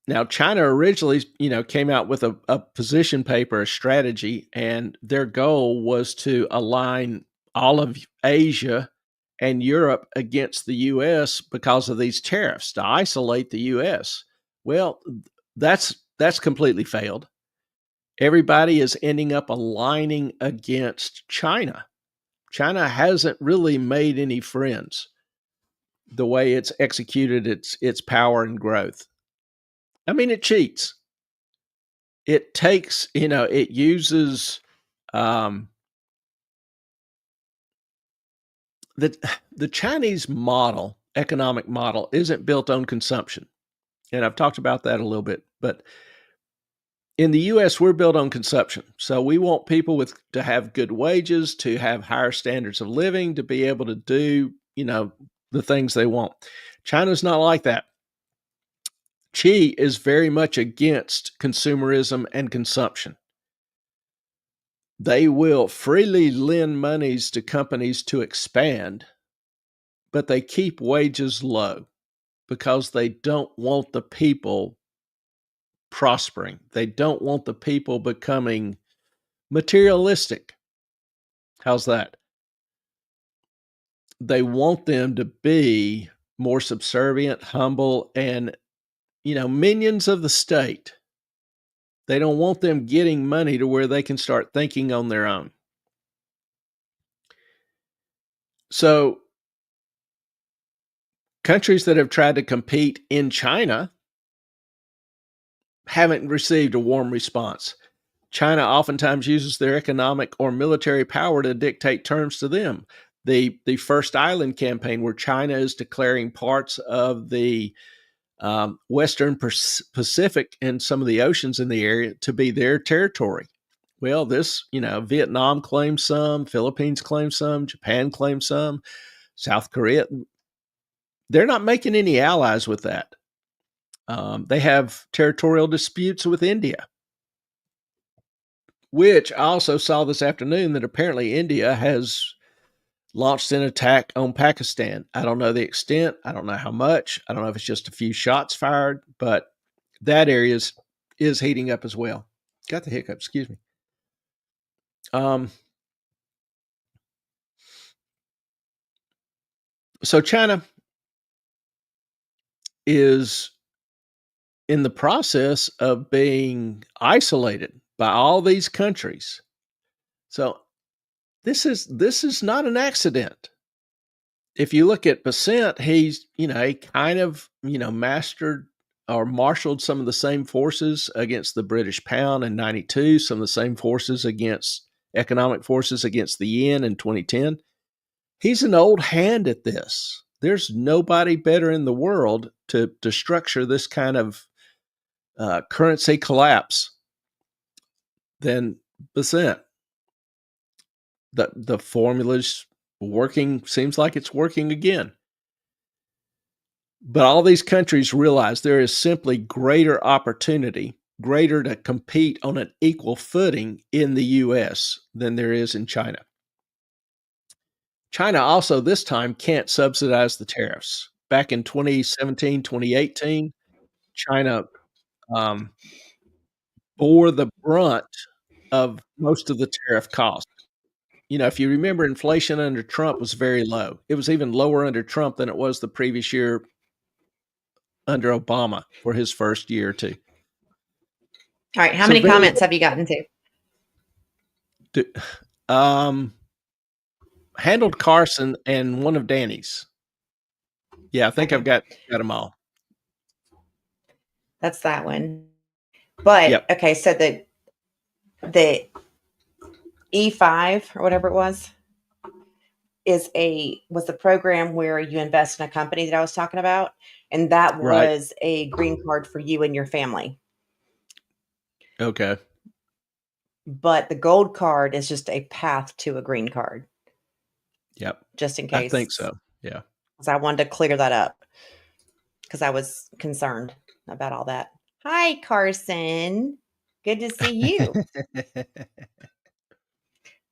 Now, China originally, came out with a position paper, a strategy, and their goal was to align all of Asia and Europe against the US because of these tariffs, to isolate the US. Well, that's completely failed. Everybody is ending up aligning against China. China hasn't really made any friends the way it's executed its power and growth. It cheats. It takes, it uses the Chinese model, economic model, isn't built on consumption. And I've talked about that a little bit, but in the US, we're built on consumption. So we want people to have good wages, to have higher standards of living, to be able to do, the things they want. China's not like that. Xi is very much against consumerism and consumption. They will freely lend monies to companies to expand, but they keep wages low because they don't want the people prospering. They don't want the people becoming materialistic. How's that? They want them to be more subservient, humble, and, minions of the state. They don't want them getting money to where they can start thinking on their own. So, countries that have tried to compete in China haven't received a warm response. China oftentimes uses their economic or military power to dictate terms to them. The First Island campaign, where China is declaring parts of the Western Pacific and some of the oceans in the area to be their territory. Well, Vietnam claims some, Philippines claims some, Japan claims some, South Korea. They're not making any allies with that. They have territorial disputes with India, which I also saw this afternoon that apparently India has launched an attack on Pakistan. I don't know the extent. I don't know how much. I don't know if it's just a few shots fired, but that area is heating up as well. Got the hiccup, excuse me. So China is in the process of being isolated by all these countries. So this is not an accident. If you look at Percent, he kind of, mastered or marshaled some of the same forces against the British pound in 92, some of the same economic forces against the yen in 2010. He's an old hand at this. There's nobody better in the world to structure this kind of currency collapse than Percent. The formula's working, seems like it's working again. But all these countries realize there is simply greater opportunity, greater to compete on an equal footing in the US than there is in China. China also this time can't subsidize the tariffs. Back in 2017, 2018, China bore the brunt of most of the tariff costs. If you remember, inflation under Trump was very low. It was even lower under Trump than it was the previous year under Obama for his first year or two. All right. How many comments have you gotten to? Handled Carson and one of Danny's. Yeah, I think I've got them all. That's that one. But yep. Okay, so the E5 or whatever it was was the program where you invest in a company that I was talking about, and that was a green card for you and your family. Okay. But the gold card is just a path to a green card. Yep. Just in case. I think so. Yeah. Because I wanted to clear that up because I was concerned about all that. Hi, Carson. Good to see you.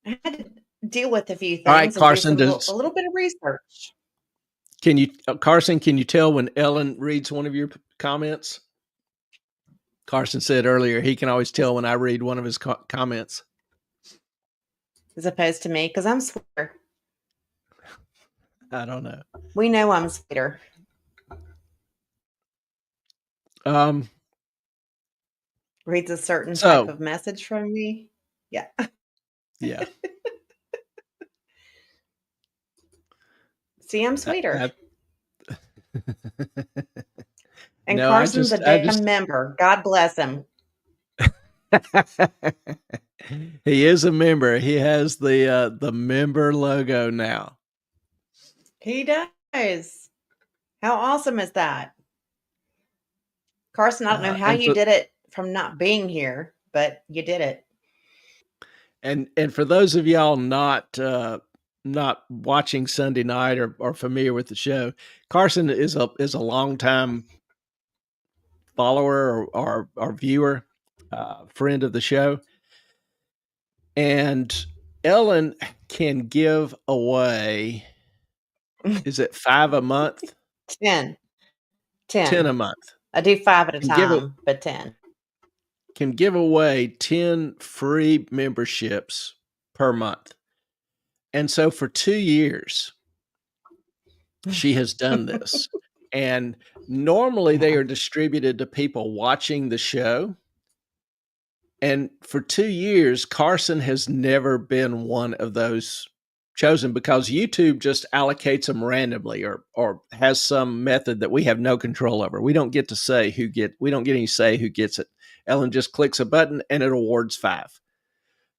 I had to deal with a few things. All right, Carson, a little bit of research. Carson, can you tell when Ellen reads one of your comments? Carson said earlier he can always tell when I read one of his comments. As opposed to me, because I'm sweeter. I don't know. We know I'm sweeter. Reads a certain type of message from me. Yeah. Yeah. See, I'm sweeter. And no, Carson's a damn member. God bless him. He is a member. He has the member logo now. He does. How awesome is that? Carson, I don't know how And you for did it from not being here, but you did it. and for those of y'all not watching Sunday night or familiar with the show, Carson is a longtime follower or viewer, friend of the show, and Ellen can give away. Is it 5 a month? 10. 10 a 10. month. I do 5 at a Can give a time, but 10. can give away 10 free memberships per month. And so for 2 years, she has done this. And normally they Yeah. are distributed to people watching the show. And for 2 years, Carson has never been one of those chosen because YouTube just allocates them randomly or has some method that we have no control over. We don't get to say we don't get any say who gets it. Ellen just clicks a button and it awards 5.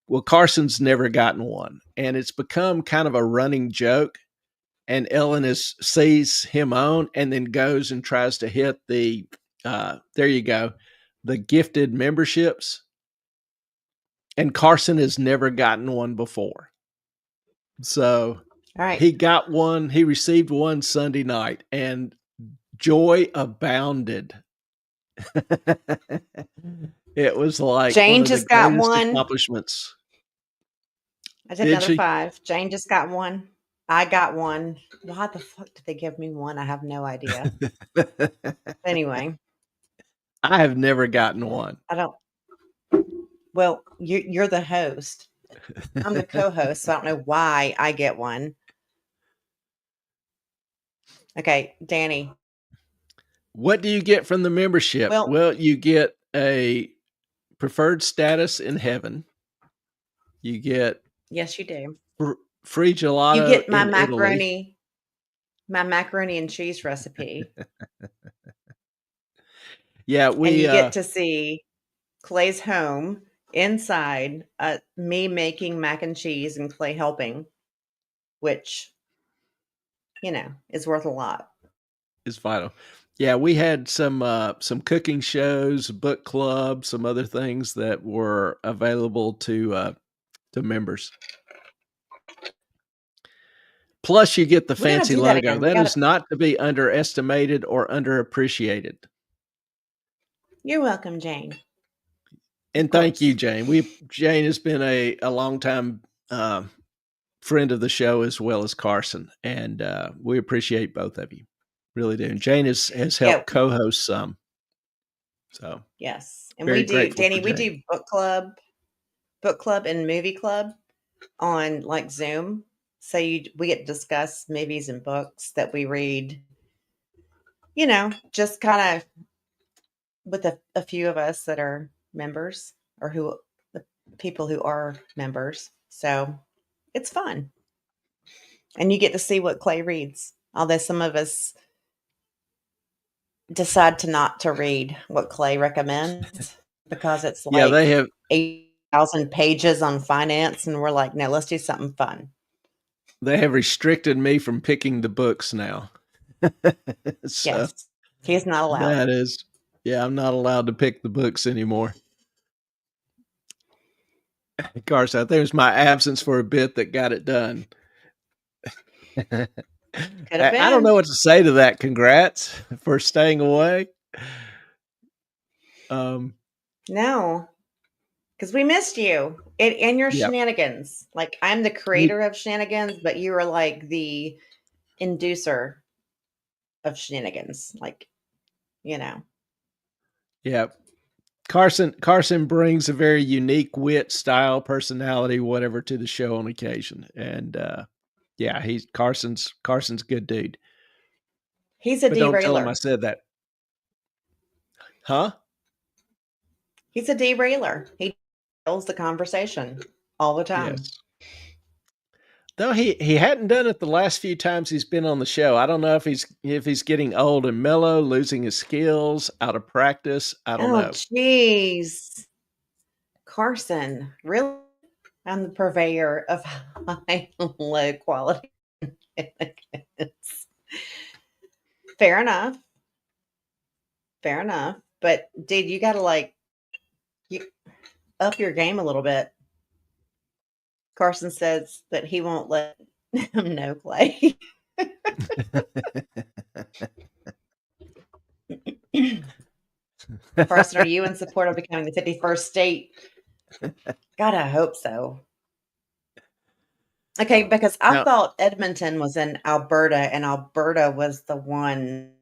Well, Carson's never gotten one, and it's become kind of a running joke. And Ellen sees him on, and then goes and tries to hit the there you go, the gifted memberships. And Carson has never gotten one before, so All right. he got one. He received one Sunday night, and joy abounded. It was like one Jane of the just got greatest one. accomplishments. I did Did another she? 5. Jane just got one. I got one. Why the fuck did they give me one? I have no idea. Anyway, I have never gotten one. I don't. Well, you're the host. I'm the co-host, so I don't know why I get one. Okay, Danny. What do you get from the membership? Well, Well, you get a preferred status in heaven. You get yes, you do. free You gelato get in Italy. my macaroni and cheese recipe, Yeah, and we you get to see Clay's home inside, me making mac and cheese and Clay helping, which, is worth a lot. is vital. Yeah, we had some cooking shows, book club, some other things that were available to members. Plus, you get the We gotta fancy do that logo. again. We That gotta is not to be underestimated or underappreciated. You're welcome, Jane. Of And thank you, course. Jane. Jane has been a longtime friend of the show as well as Carson, and we appreciate both of you, really do. And Jane has Yeah, helped co-host some, so yes. And we very do, grateful for Danny, we Jane. do book club and movie club on like Zoom. So we get to discuss movies and books that we read, just kind of with a few of us that are members or the people who are members. So it's fun. And you get to see what Clay reads. Although some of us decide to not to read what Clay recommends because it's Yeah, like 8,000 pages on finance. And we're like, no, let's do something fun. they have restricted me from picking the books now. So Yes. He's not allowed. that is, yeah, I'm not allowed to pick the books anymore. Carson, I think it was my absence for a bit that got it done. Could have I don't been. know what to say to that. Congrats for staying away. No, because we missed you and your Yeah, shenanigans. Like, I'm the we creator of shenanigans, but you are like the inducer of shenanigans. Like, you know. yeah. Carson brings a very unique wit, style, personality, whatever to the show on occasion, and yeah, he's Carson's a good dude. He's a But don't tell him I derailer. said that, huh? He's a derailer. He derails the conversation all the time. Yes. Though he hadn't done it the last few times he's been on the show. I don't know if he's getting old and mellow, losing his skills, out of practice. I don't Oh, know. jeez. Carson, really? I'm the purveyor of high and low quality. Fair enough. Fair enough. But dude, you gotta you up your game a little bit. Carson says that he won't let him know, Clay. Carson, are you in support of becoming the 51st state? God, I hope so. Okay, because I Now, thought Edmonton was in Alberta, and Alberta was the one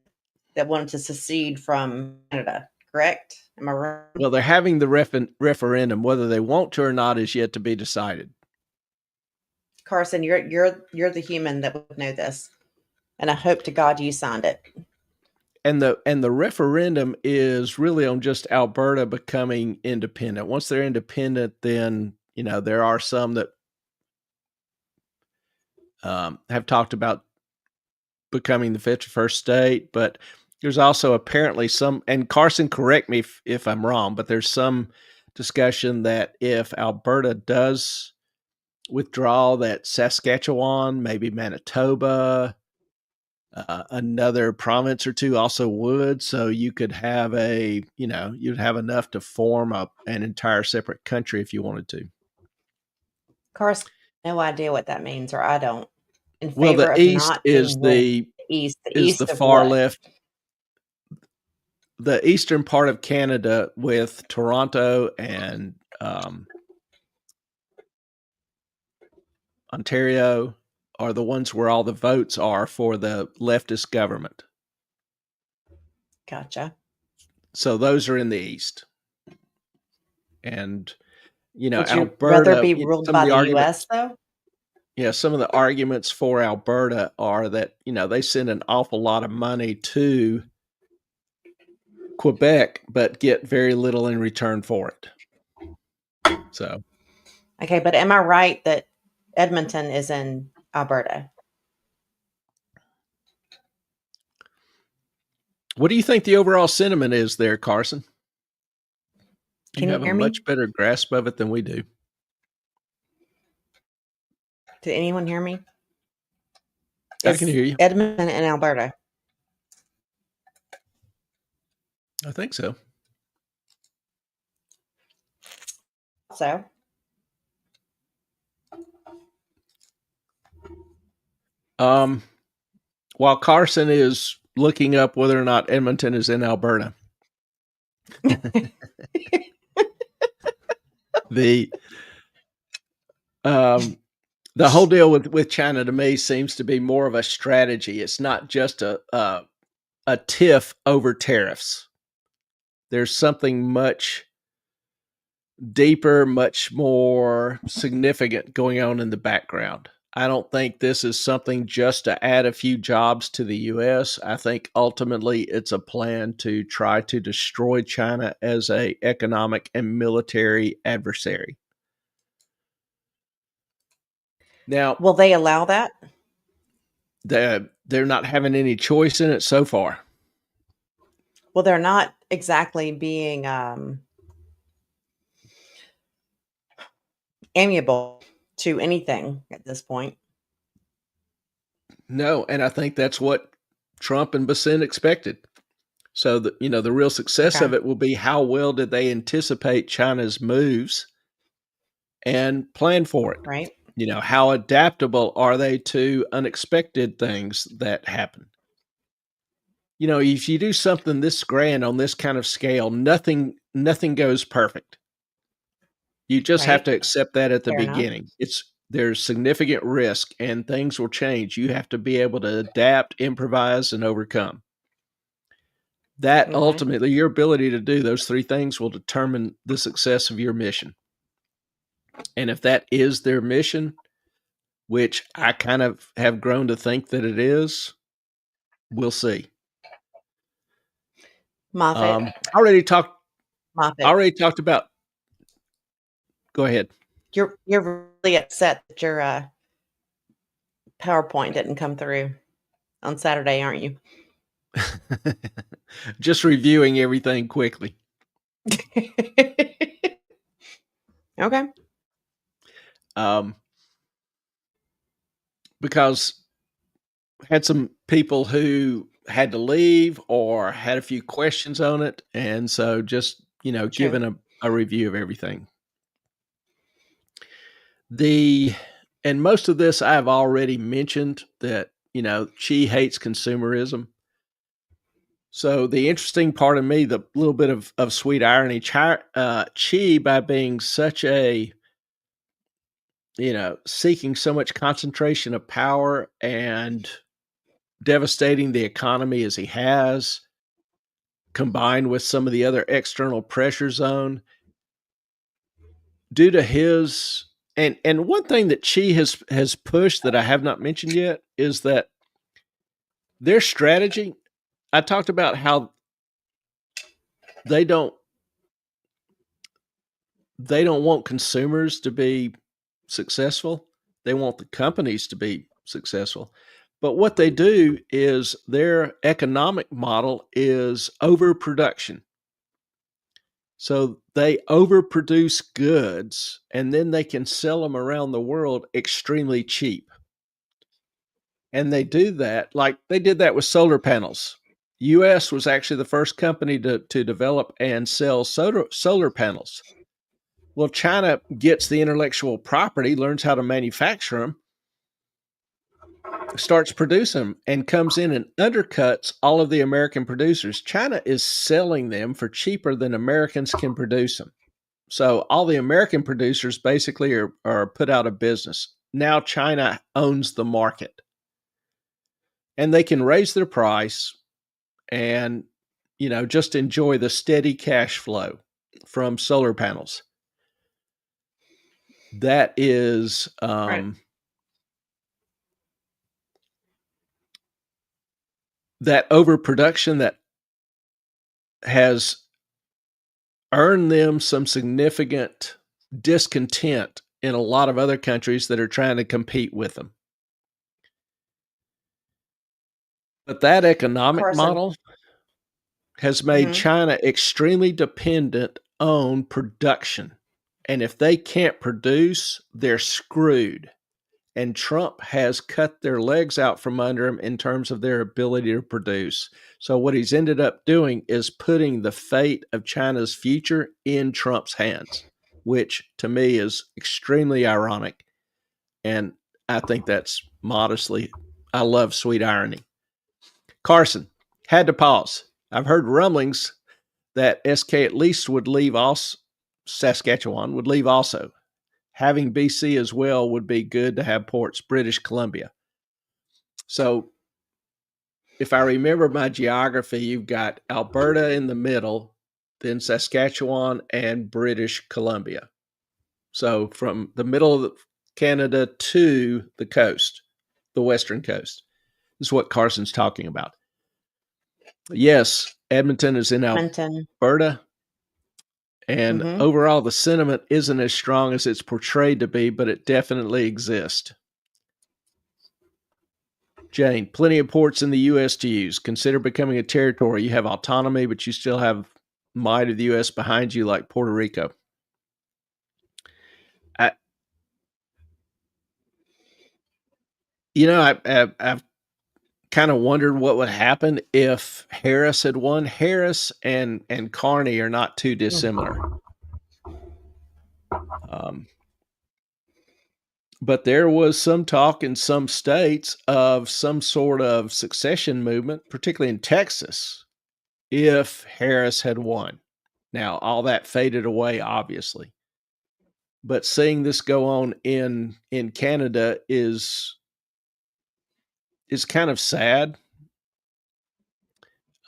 that wanted to secede from Canada, correct? Am I wrong? well, they're having the referendum. Whether they want to or not is yet to be decided. Carson, you're the human that would know this, and I hope to God you signed it. And the referendum is really on just Alberta becoming independent. Once they're independent, then there are some that have talked about becoming the 51st state, but there's also apparently some, and Carson, correct me if I'm wrong, but there's some discussion that if Alberta does withdraw, that Saskatchewan, maybe Manitoba, another province or two also would. So you could have you'd have enough to form an entire separate country if you wanted to. Carson, no idea what that means, or I don't. In Well, favor the of East not is being what the East? The is the East of far what? left, the eastern part of Canada with Toronto and Ontario are the ones where all the votes are for the leftist government. Gotcha. So those are in the East. And, Would you rather Alberta, be ruled some of by the the arguments, U.S. though? some of the arguments for Alberta are that, they send an awful lot of money to Quebec, but get very little in return for it. So, Okay, but am I right that Edmonton is in Alberta? what do you think the overall sentiment is there, Carson? You Can you have a hear me? much better grasp of it than we do. Did anyone hear me? I can It's hear you. Edmonton and Alberta. I think so. So, While Carson is looking up whether or not Edmonton is in Alberta, the the whole deal with China to me seems to be more of a strategy. It's not just a tiff over tariffs. There's something much deeper, much more significant going on in the background. I don't think this is something just to add a few jobs to the U.S. I think ultimately it's a plan to try to destroy China as a economic and military adversary. Now, will they allow that? they're not having any choice in it so far. Well, they're not exactly being amiable to anything at this point. No, and I think that's what Trump and Bassin expected. So the real success Okay. of it will be how well did they anticipate China's moves and plan for it. Right. How adaptable are they to unexpected things that happen? If you do something this grand on this kind of scale, nothing goes perfect. You just have Right. to accept that at the Fair enough. beginning. There's significant risk and things will change. You have to be able to adapt, improvise, and overcome. That Okay. ultimately, your ability to do those three things will determine the success of your mission. And if that is their mission, which I kind of have grown to think that it is, we'll see. Moffat. I already talked Moffat. about. Go ahead. You're really upset that your PowerPoint didn't come through on Saturday, aren't you? Just reviewing everything quickly. Okay. Because I had some people who had to leave or had a few questions on it. And so just, True. giving a review of everything. And most of this I've already mentioned that, Chi hates consumerism. So the interesting part of me, the little bit of sweet irony, Chi, by being such a, seeking so much concentration of power and devastating the economy as he has, combined with some of the other external pressures on, due to his and one thing that Chi has pushed that I have not mentioned yet is that their strategy. I talked about how they don't they don't want consumers to be successful. They want the companies to be successful. But what they do is their economic model is overproduction. So they overproduce goods and then they can sell them around the world extremely cheap. And they do that, like they did that with solar panels. US was actually the first company to develop and sell solar panels. Well, China gets the intellectual property, learns how to manufacture them, starts producing them, and comes in and undercuts all of the American producers. China is selling them for cheaper than Americans can produce them. So all the American producers basically are put out of business. Now China owns the market. And they can raise their price and, just enjoy the steady cash flow from solar panels. That is Right. That overproduction that has earned them some significant discontent in a lot of other countries that are trying to compete with them. But that economic Carson. model has made Mhm. China extremely dependent on production. And if they can't produce, they're screwed. And Trump has cut their legs out from under them in terms of their ability to produce. So what he's ended up doing is putting the fate of China's future in Trump's hands, which to me is extremely ironic. And I think that's I love sweet irony. Carson, had to pause. I've heard rumblings that SK at least would leave also, Saskatchewan would leave also. Having BC as well would be good to have ports, British Columbia. So if I remember my geography, you've got Alberta in the middle, then Saskatchewan and British Columbia. So from the middle of Canada to the coast, the western coast, is what Carson's talking about. Yes, Edmonton is in Edmonton. Alberta. And Mhm. overall, the sentiment isn't as strong as it's portrayed to be, but it definitely exists. Jane, plenty of ports in the U.S. to use. Consider becoming a territory. You have autonomy, but you still have might of the U.S. behind you, like Puerto Rico. I, I've kind of wondered what would happen if Harris had won. Harris and Carney are not too dissimilar. But there was some talk in some states of some sort of succession movement, particularly in Texas, if Harris had won. Now, all that faded away, obviously. But seeing this go on in Canada is kind of sad.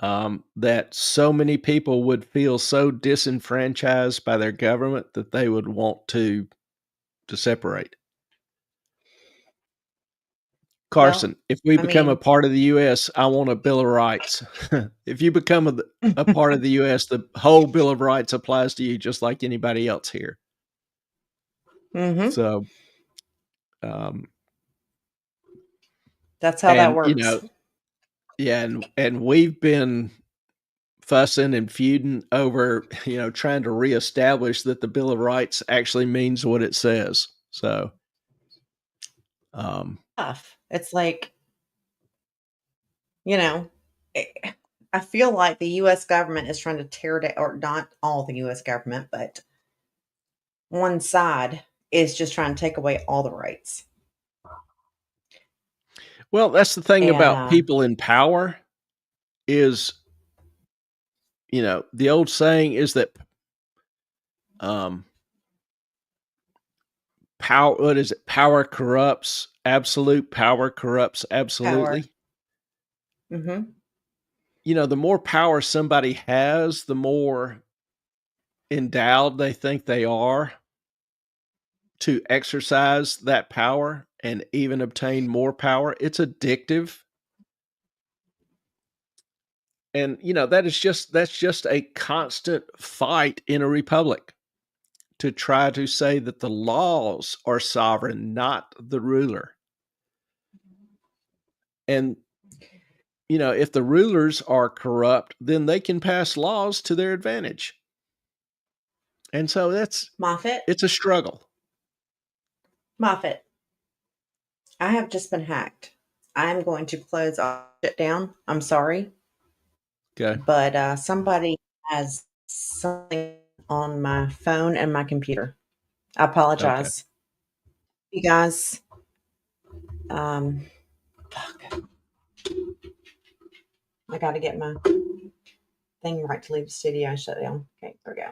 That so many people would feel so disenfranchised by their government that they would want to separate. Well, Carson, if we I become a mean, part of the U.S., I want a Bill of Rights. If you become a part of the U.S., the whole Bill of Rights applies to you just like anybody else here. mhm. So, um, That's how that and works. yeah, and we've been fussing and feuding over, trying to reestablish that the Bill of Rights actually means what it says. So, um, Tough. It's like, you know, I feel like the U.S. government is trying to tear down, or not all the U.S. government, but one side is just trying to take away all the rights. Well, that's the thing And about people in power is, the old saying is that um, power. What is it? Power corrupts. Absolute power corrupts power. absolutely. Hmm. The more power somebody has, the more endowed they think they are to exercise that power and even obtain more power. It's addictive. And that's just a constant fight in a republic to try to say that the laws are sovereign, not the ruler. And if the rulers are corrupt, then they can pass laws to their advantage. And so Moffat, it's a struggle. Moffat, I have just been hacked. I'm going to close all it down. I'm sorry, Okay. but somebody has something on my phone and my computer. I Okay. apologize, you guys. Um, fuck. I got to get my thing right to leave the studio and shut down. Okay, there we go.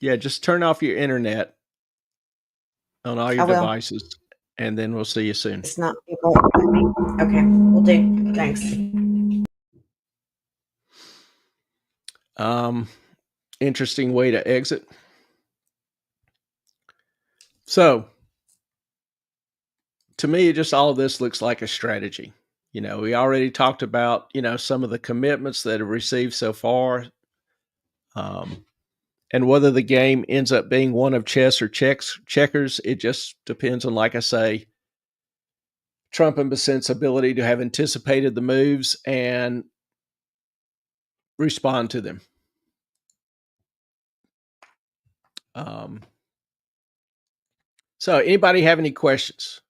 Yeah, just turn off your internet on all I your will. devices, and then we'll see you soon. It's not. It won't let me. Okay, we'll do. Thanks. Um, Interesting way to exit. So, to me, just all of this looks like a strategy. We already talked about, some of the commitments that have received so far, um, and whether the game ends up being one of chess or checkers, it just depends on, like I say, Trump and Basant's ability to have anticipated the moves and respond to them. Um, so, anybody have any questions?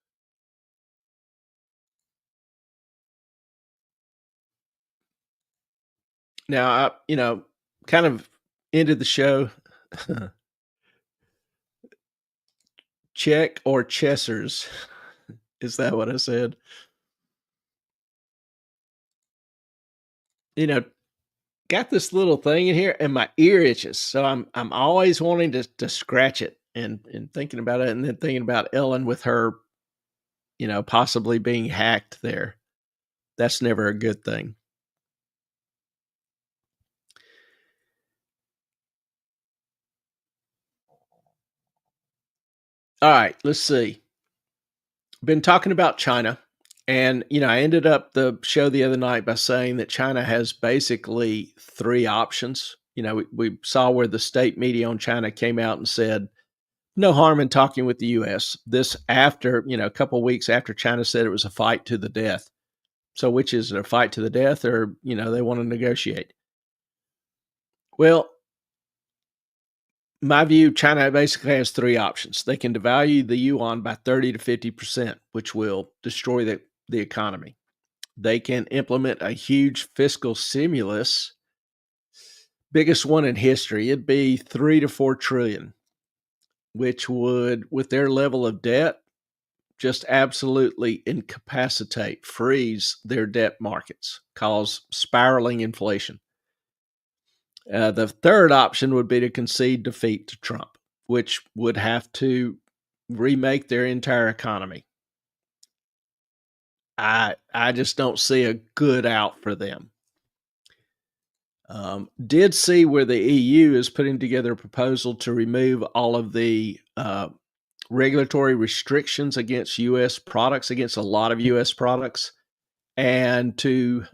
Now, kind of ended the show. Check or chessers? Is that what I said? You know, got this little thing in here, and my ear itches, so I'm always wanting to scratch it, and thinking about it, and then thinking about Ellen with her, possibly being hacked there. That's never a good thing. All right, let's see. Been talking about China, and I ended up the show the other night by saying that China has basically three options. We saw where the state media on China came out and said no harm in talking with the U.S. This after, a couple of weeks after China said it was a fight to the death. So, which is it, a fight to the death, or they want to negotiate? Well, my view, China basically has three options. They can devalue the yuan by 30 to 50%, which will destroy the economy. They can implement a huge fiscal stimulus, biggest one in history. It'd be 3 to 4 trillion, which would, with their level of debt, just absolutely incapacitate, freeze their debt markets, cause spiraling inflation. The third option would be to concede defeat to Trump, which would have to remake their entire economy. I just don't see a good out for them. Did see where the EU is putting together a proposal to remove all of the regulatory restrictions against U.S. products, against a lot of U.S. products, and to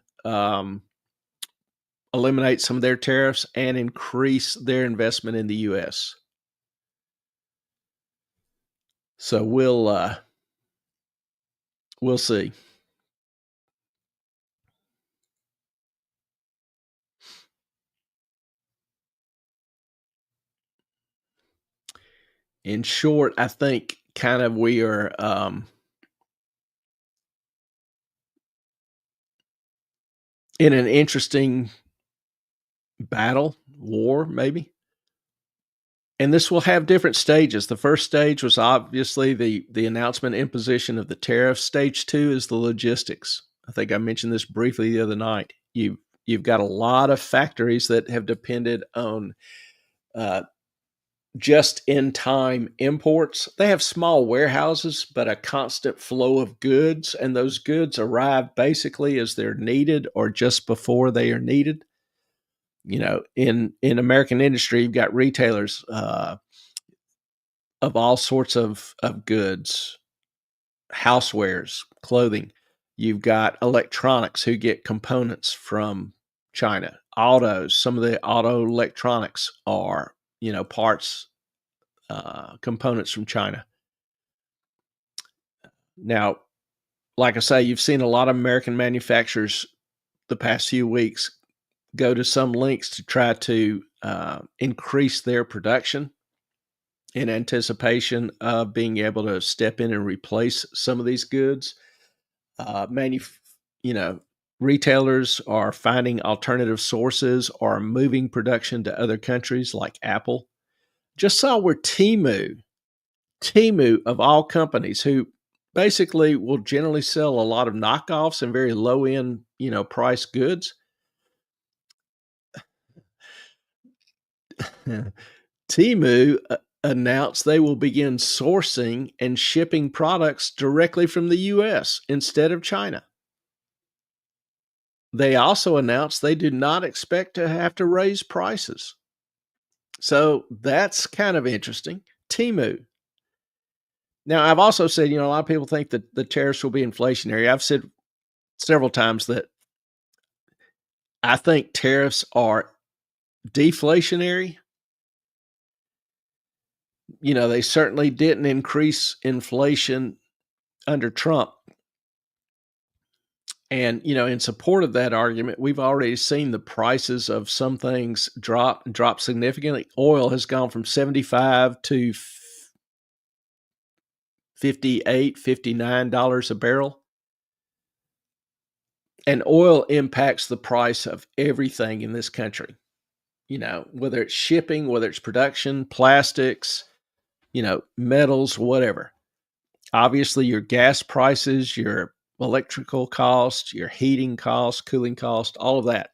eliminate some of their tariffs and increase their investment in the U.S. So we'll see. In short, I think kind of we are in an interesting battle, war, maybe. And this will have different stages. The first stage was obviously the announcement imposition of the tariff. Stage 2 is the logistics. I think I mentioned this briefly the other night. You've got a lot of factories that have depended on uh, just in time imports. They have small warehouses, but a constant flow of goods, and those goods arrive basically as they're needed or just before they are needed. In American industry, you've got retailers of all sorts of goods, housewares, clothing. You've got electronics who get components from China. Autos, some of the auto electronics are, parts, components from China. Now, like I say, you've seen a lot of American manufacturers the past few weeks go to some lengths to try to increase their production in anticipation of being able to step in and replace some of these goods. Uh, manuf- Retailers are finding alternative sources or moving production to other countries like Apple. Just saw where Timu of all companies, who basically will generally sell a lot of knockoffs and very low end, price goods. Timu announced they will begin sourcing and shipping products directly from the US instead of China. They also announced they do not expect to have to raise prices. So that's kind of interesting. Timu. Now, I've also said, a lot of people think that the tariffs will be inflationary. I've said several times that I think tariffs are deflationary. They certainly didn't increase inflation under Trump. And, in support of that argument, we've already seen the prices of some things drop significantly. Oil has gone from 75 to $58, $59 a barrel. And oil impacts the price of everything in this country, whether it's shipping, whether it's production, plastics, metals, whatever. Obviously, your gas prices, your electrical costs, your heating costs, cooling costs, all of that,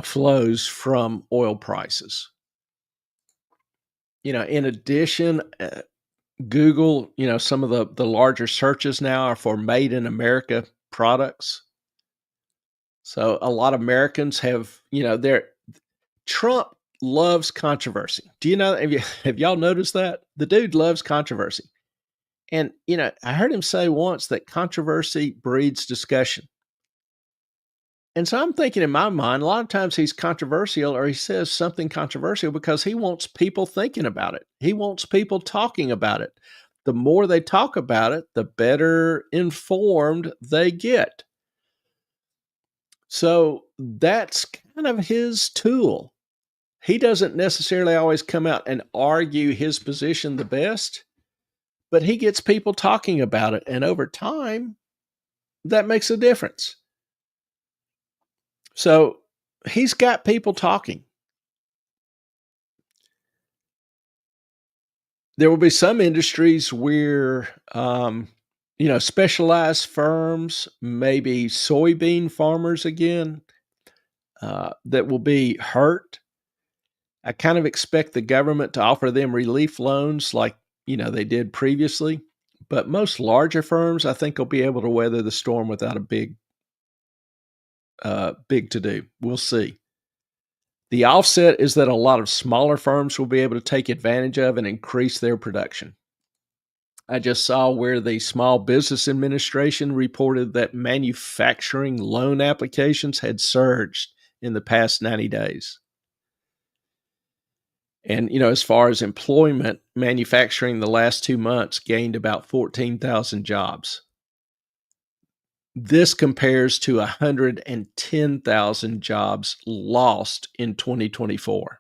flows from oil prices. In addition, Google, some of the larger searches now are for made in America products. So a lot of Americans have, Trump loves controversy. Do you know, have y'all noticed that? The dude loves controversy. And, I heard him say once that controversy breeds discussion. And so I'm thinking in my mind, a lot of times he's controversial or he says something controversial because he wants people thinking about it. He wants people talking about it. The more they talk about it, the better informed they get. So that's kind of his tool. He doesn't necessarily always come out and argue his position the best, but he gets people talking about it. And over time, that makes a difference. So he's got people talking. There will be some industries where, specialized firms, maybe soybean farmers again, that will be hurt. I kind of expect the government to offer them relief loans like, they did previously. But most larger firms, I think, will be able to weather the storm without a big to do. We'll see. The offset is that a lot of smaller firms will be able to take advantage of and increase their production. I just saw where the Small Business Administration reported that manufacturing loan applications had surged in the past 90 days. And, as far as employment, manufacturing the last 2 months gained about 14,000 jobs. This compares to 110,000 jobs lost in 2024.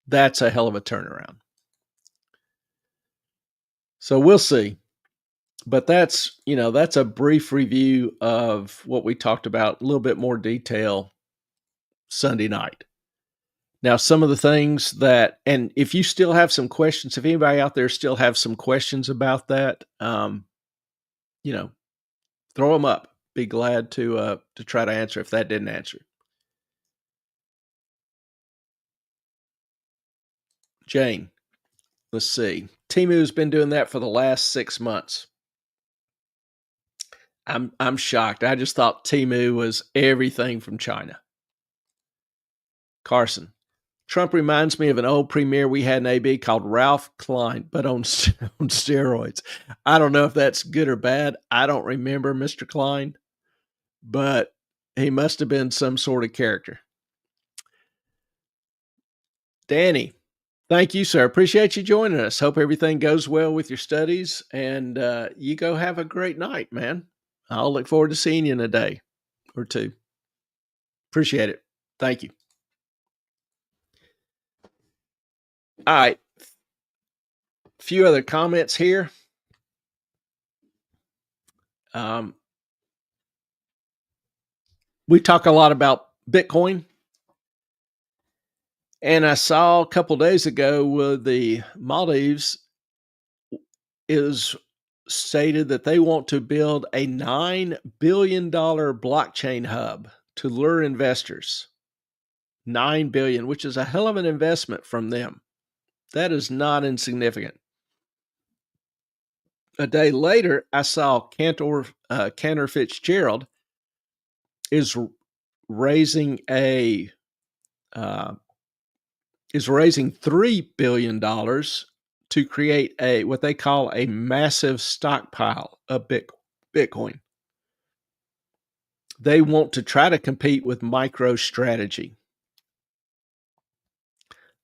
That's a hell of a turnaround. So we'll see. But that's a brief review of what we talked about, a little bit more detail Sunday night. Now, some of the things that, and if you still have some questions, if anybody out there still have some questions about that, you know, throw them up. Be glad to try to answer if that didn't answer. Jane, let's see. Timu's been doing that for the last 6 months. I'm shocked. I just thought Timu was everything from China. Carson, Trump reminds me of an old premier we had in AB called Ralph Klein, but on steroids. I don't know if that's good or bad. I don't remember Mr. Klein, but he must have been some sort of character. Danny, thank you, sir. Appreciate you joining us. Hope everything goes well with your studies, and you go have a great night, man. I'll look forward to seeing you in a day or two. Appreciate it. Thank you. All right. A few other comments here. We talk a lot about Bitcoin. And I saw a couple days ago with the Maldives is stated that they want to build a $9 billion blockchain hub to lure investors. $9 billion, which is a hell of an investment from them. That is not insignificant. A day later, I saw Cantor Fitzgerald is raising $3 billion to create what they call a massive stockpile of Bitcoin. They want to try to compete with MicroStrategy.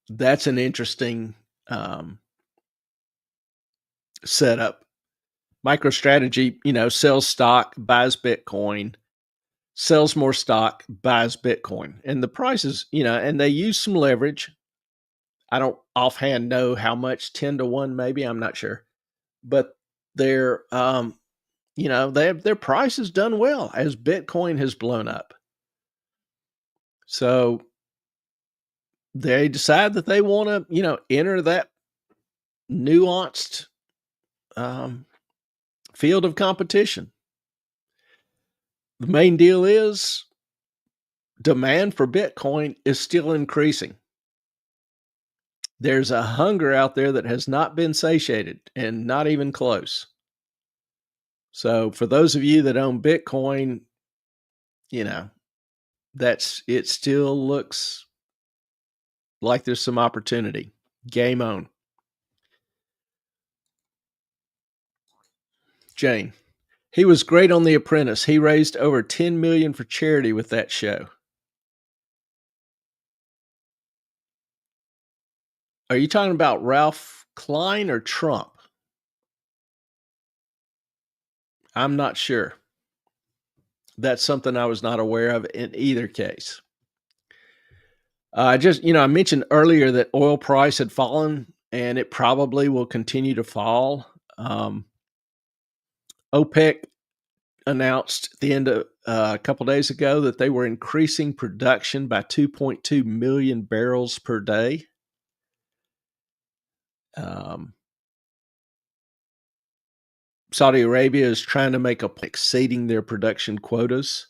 That's an interesting setup. MicroStrategy, sells stock, buys Bitcoin, sells more stock, buys Bitcoin. And the prices, and they use some leverage. I don't offhand know how much, 10 to 1 maybe, I'm not sure. But their their price has done well as Bitcoin has blown up. So they decide that they want to, enter that nuanced field of competition. The main deal is demand for Bitcoin is still increasing. There's a hunger out there that has not been satiated and not even close. So for those of you that own Bitcoin, it still looks like there's some opportunity. Game on. Jane, he was great on The Apprentice. He raised over $10 million for charity with that show. Are you talking about Ralph Klein or Trump? I'm not sure. That's something I was not aware of in either case. I mentioned earlier that oil price had fallen and it probably will continue to fall. OPEC announced at the end of a couple days ago that they were increasing production by 2.2 million barrels per day. Saudi Arabia is trying to make up exceeding their production quotas.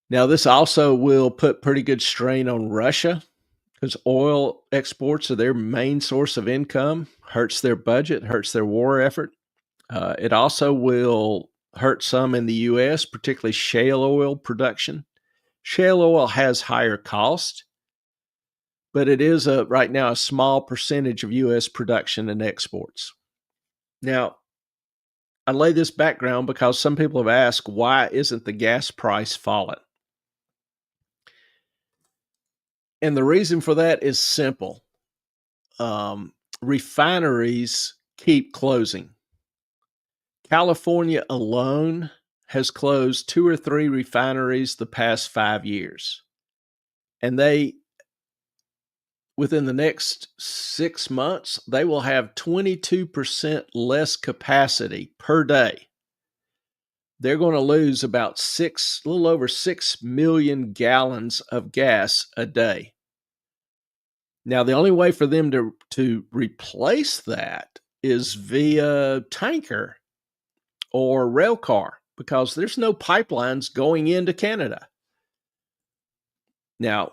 Now, this also will put pretty good strain on Russia because oil exports are their main source of income, hurts their budget, hurts their war effort. It also will hurt some in the U.S., particularly shale oil production. Shale oil has higher cost, but it is right now a small percentage of U.S. production and exports. Now, I lay this background because some people have asked, why isn't the gas price falling? And the reason for that is simple. Refineries keep closing. California alone has closed 2 or 3 refineries the past 5 years. And they within the next 6 months, they will have 22% less capacity per day. They're going to lose about a little over 6 million gallons of gas a day. Now, the only way for them to replace that is via tanker or rail car, because there's no pipelines going into Canada. Now,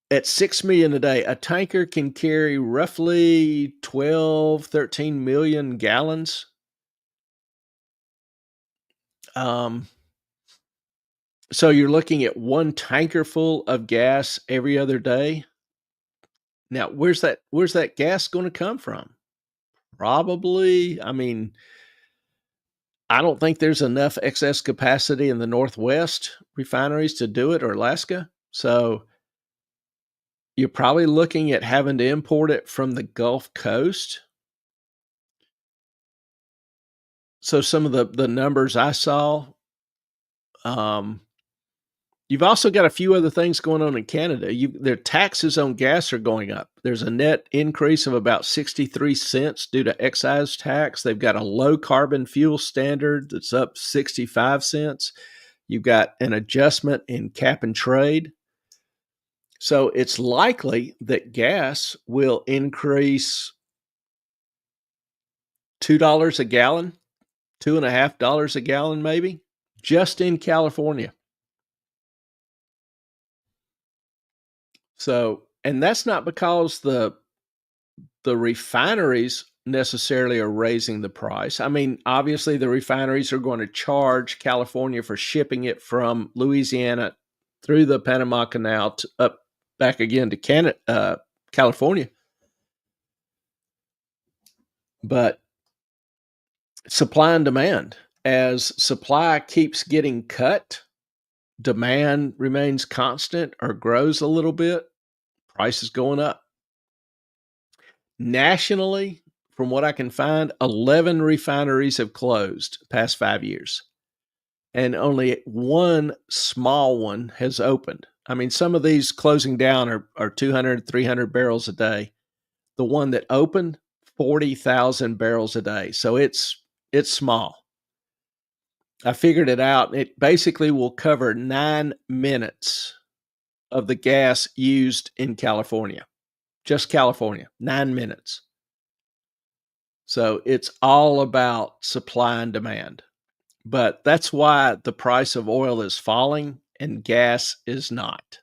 at 6 million a day, a tanker can carry roughly 12, 13 million gallons. So you're looking at one tanker full of gas every other day. Now, where's that gas going to come from? Probably, I don't think there's enough excess capacity in the Northwest refineries to do it, or Alaska. So you're probably looking at having to import it from the Gulf Coast. So some of the numbers I saw, you've also got a few other things going on in Canada. Their taxes on gas are going up. There's a net increase of about 63 cents due to excise tax. They've got a low carbon fuel standard that's up 65 cents. You've got an adjustment in cap and trade. So it's likely that gas will increase $2 a gallon, $2.50 a gallon, maybe, just in California. So, and that's not because the refineries necessarily are raising the price. Obviously the refineries are going to charge California for shipping it from Louisiana through the Panama Canal up back again to California. But supply and demand, as supply keeps getting cut, demand remains constant or grows a little bit, price is going up. Nationally, from what I can find, 11 refineries have closed the past 5 years, and only one small one has opened. Some of these closing down are 200, 300 barrels a day. The one that opened, 40,000 barrels a day. So it's small. I figured it out. It basically will cover 9 minutes of the gas used in California. Just California, 9 minutes. So it's all about supply and demand. But that's why the price of oil is falling and gas is not.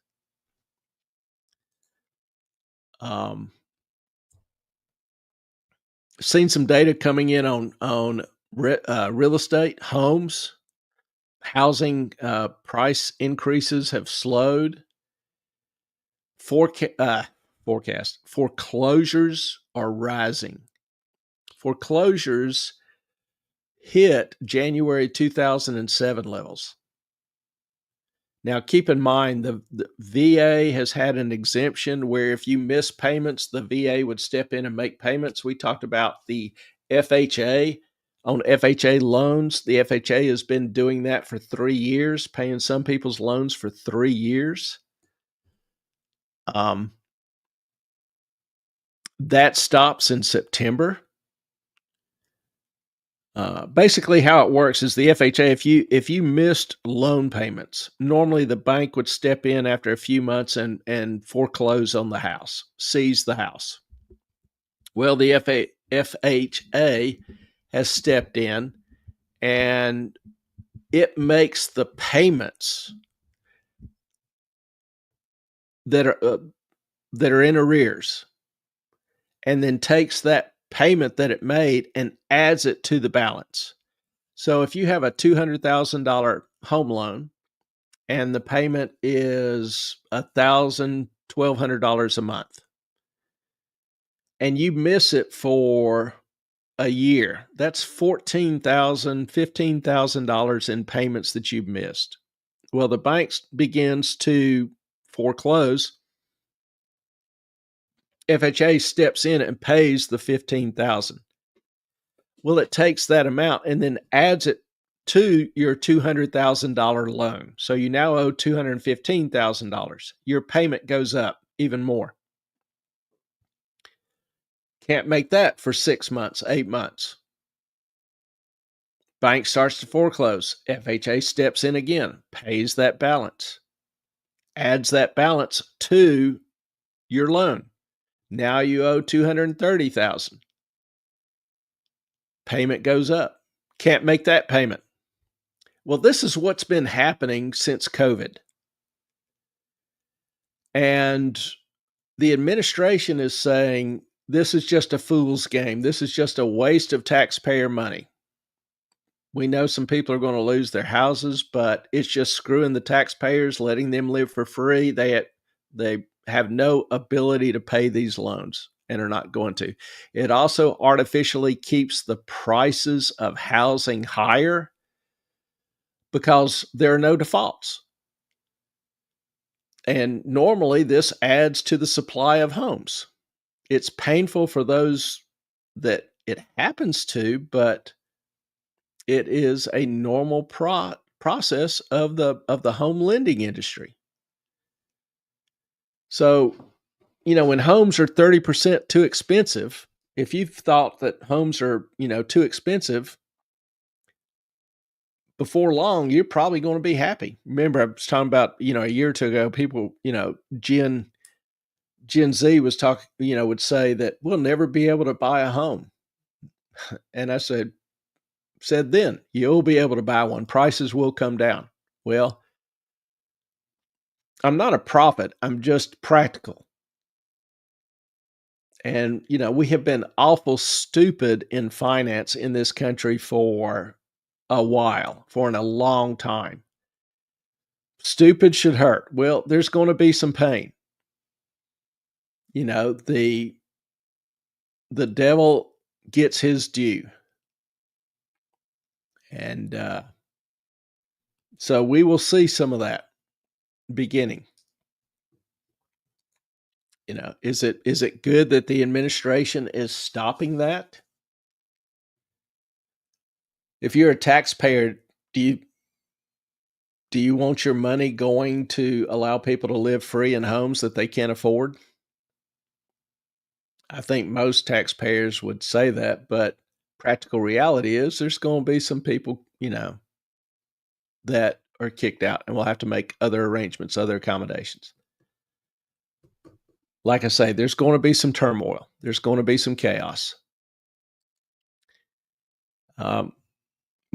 Seen some data coming in on real estate, homes, housing price increases have slowed. Forecast foreclosures are rising. Foreclosures hit January 2007 levels. Now, keep in mind, the VA has had an exemption where if you miss payments, the VA would step in and make payments. We talked about the FHA. On FHA loans, the FHA has been doing that for 3 years, paying some people's loans for 3 years. That stops in September. Basically, how it works is the FHA, if you missed loan payments, normally the bank would step in after a few months and foreclose on the house, seize the house. Well, the FHA has stepped in and it makes the payments that are in arrears, and then takes that payment that it made and adds it to the balance. So if you have a $200,000 home loan and the payment is $1,000, $1,200 a month, and you miss it for a year, that's $14,000, $15,000 in payments that you've missed. Well, the bank begins to foreclose. FHA steps in and pays the $15,000. Well, it takes that amount and then adds it to your $200,000 loan. So you now owe $215,000. Your payment goes up even more. Can't make that for 6 months, 8 months. Bank starts to foreclose. FHA steps in again, pays that balance, adds that balance to your loan. Now you owe 230,000. Payment goes up. Can't make that payment. Well, this is what's been happening since COVID. And the administration is saying this is just a fool's game. This is just a waste of taxpayer money. We know some people are going to lose their houses, but it's just screwing the taxpayers, letting them live for free. They have no ability to pay these loans and are not going to. It also artificially keeps the prices of housing higher because there are no defaults. And normally this adds to the supply of homes. It's painful for those that it happens to, but it is a normal process of the home lending industry. So, when homes are 30% too expensive, if you've thought that homes are, too expensive, before long, you're probably going to be happy. Remember, I was talking about, a year or two ago, people, Gen Z was talking, would say that we'll never be able to buy a home. And I said then, you'll be able to buy one. Prices will come down. Well, I'm not a prophet. I'm just practical. And, we have been awful stupid in finance in this country for a while, for a long time. Stupid should hurt. Well, there's going to be some pain. The devil gets his due. And so we will see some of that beginning. Is it good that the administration is stopping that? If you're a taxpayer, do you want your money going to allow people to live free in homes that they can't afford? I think most taxpayers would say that, but practical reality is there's going to be some people, that are kicked out, and we'll have to make other arrangements, other accommodations. Like I say, there's going to be some turmoil. There's going to be some chaos.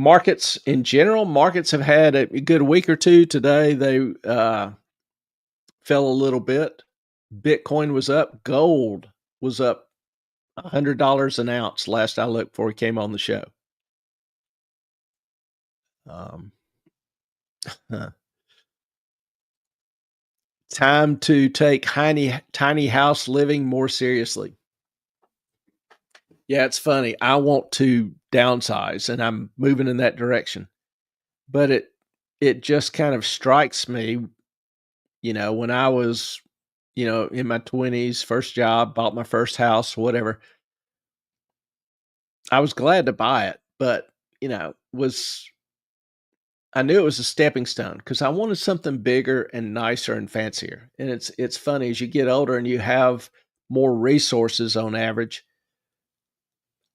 Markets in general, markets have had a good week or two. Today, they fell a little bit. Bitcoin was up. Gold was up $100 an ounce last I looked before we came on the show. Time to take tiny house living more seriously. Yeah, it's funny. I want to downsize, and I'm moving in that direction. But it just kind of strikes me, when I was, in my 20s, first job, bought my first house, whatever. I was glad to buy it, but, I knew it was a stepping stone because I wanted something bigger and nicer and fancier. And it's funny, as you get older and you have more resources on average,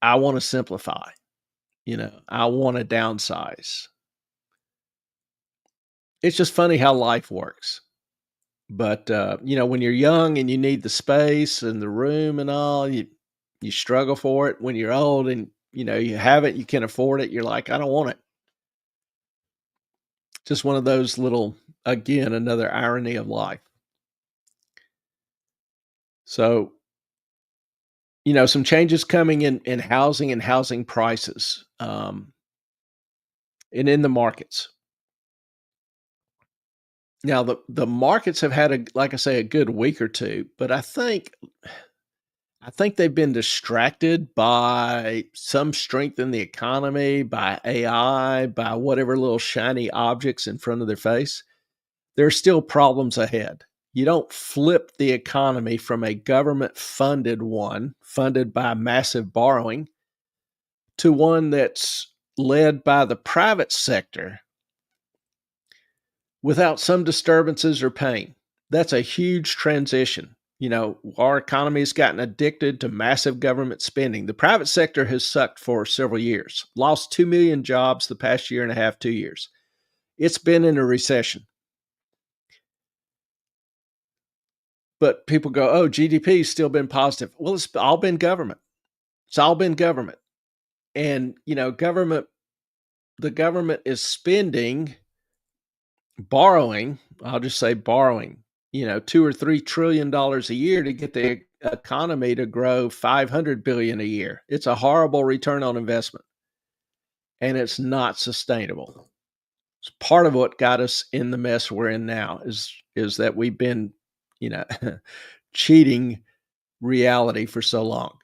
I want to simplify. I want to downsize. It's just funny how life works. But when you're young and you need the space and the room and all, you struggle for it. When you're old and you have it, you can afford it, you're like, I don't want it. Just one of those little, again, another irony of life. So, some changes coming in housing and housing prices, and in the markets. Now, the markets have had like I say, a good week or two, but I think they've been distracted by some strength in the economy, by AI, by whatever little shiny objects in front of their face. There are still problems ahead. You don't flip the economy from a government-funded one, funded by massive borrowing, to one that's led by the private sector without some disturbances or pain. That's a huge transition. Our economy has gotten addicted to massive government spending. The private sector has sucked for several years, lost 2 million jobs the past year and a half, 2 years. It's been in a recession. But people go, oh, GDP's still been positive. Well, it's all been government. It's all been government. And, the government is spending, borrowing, I'll just say borrowing, $2 or $3 trillion a year to get the economy to grow 500 billion a year. It's a horrible return on investment, and it's not sustainable. It's part of what got us in the mess we're in now is that we've been, cheating reality for so long.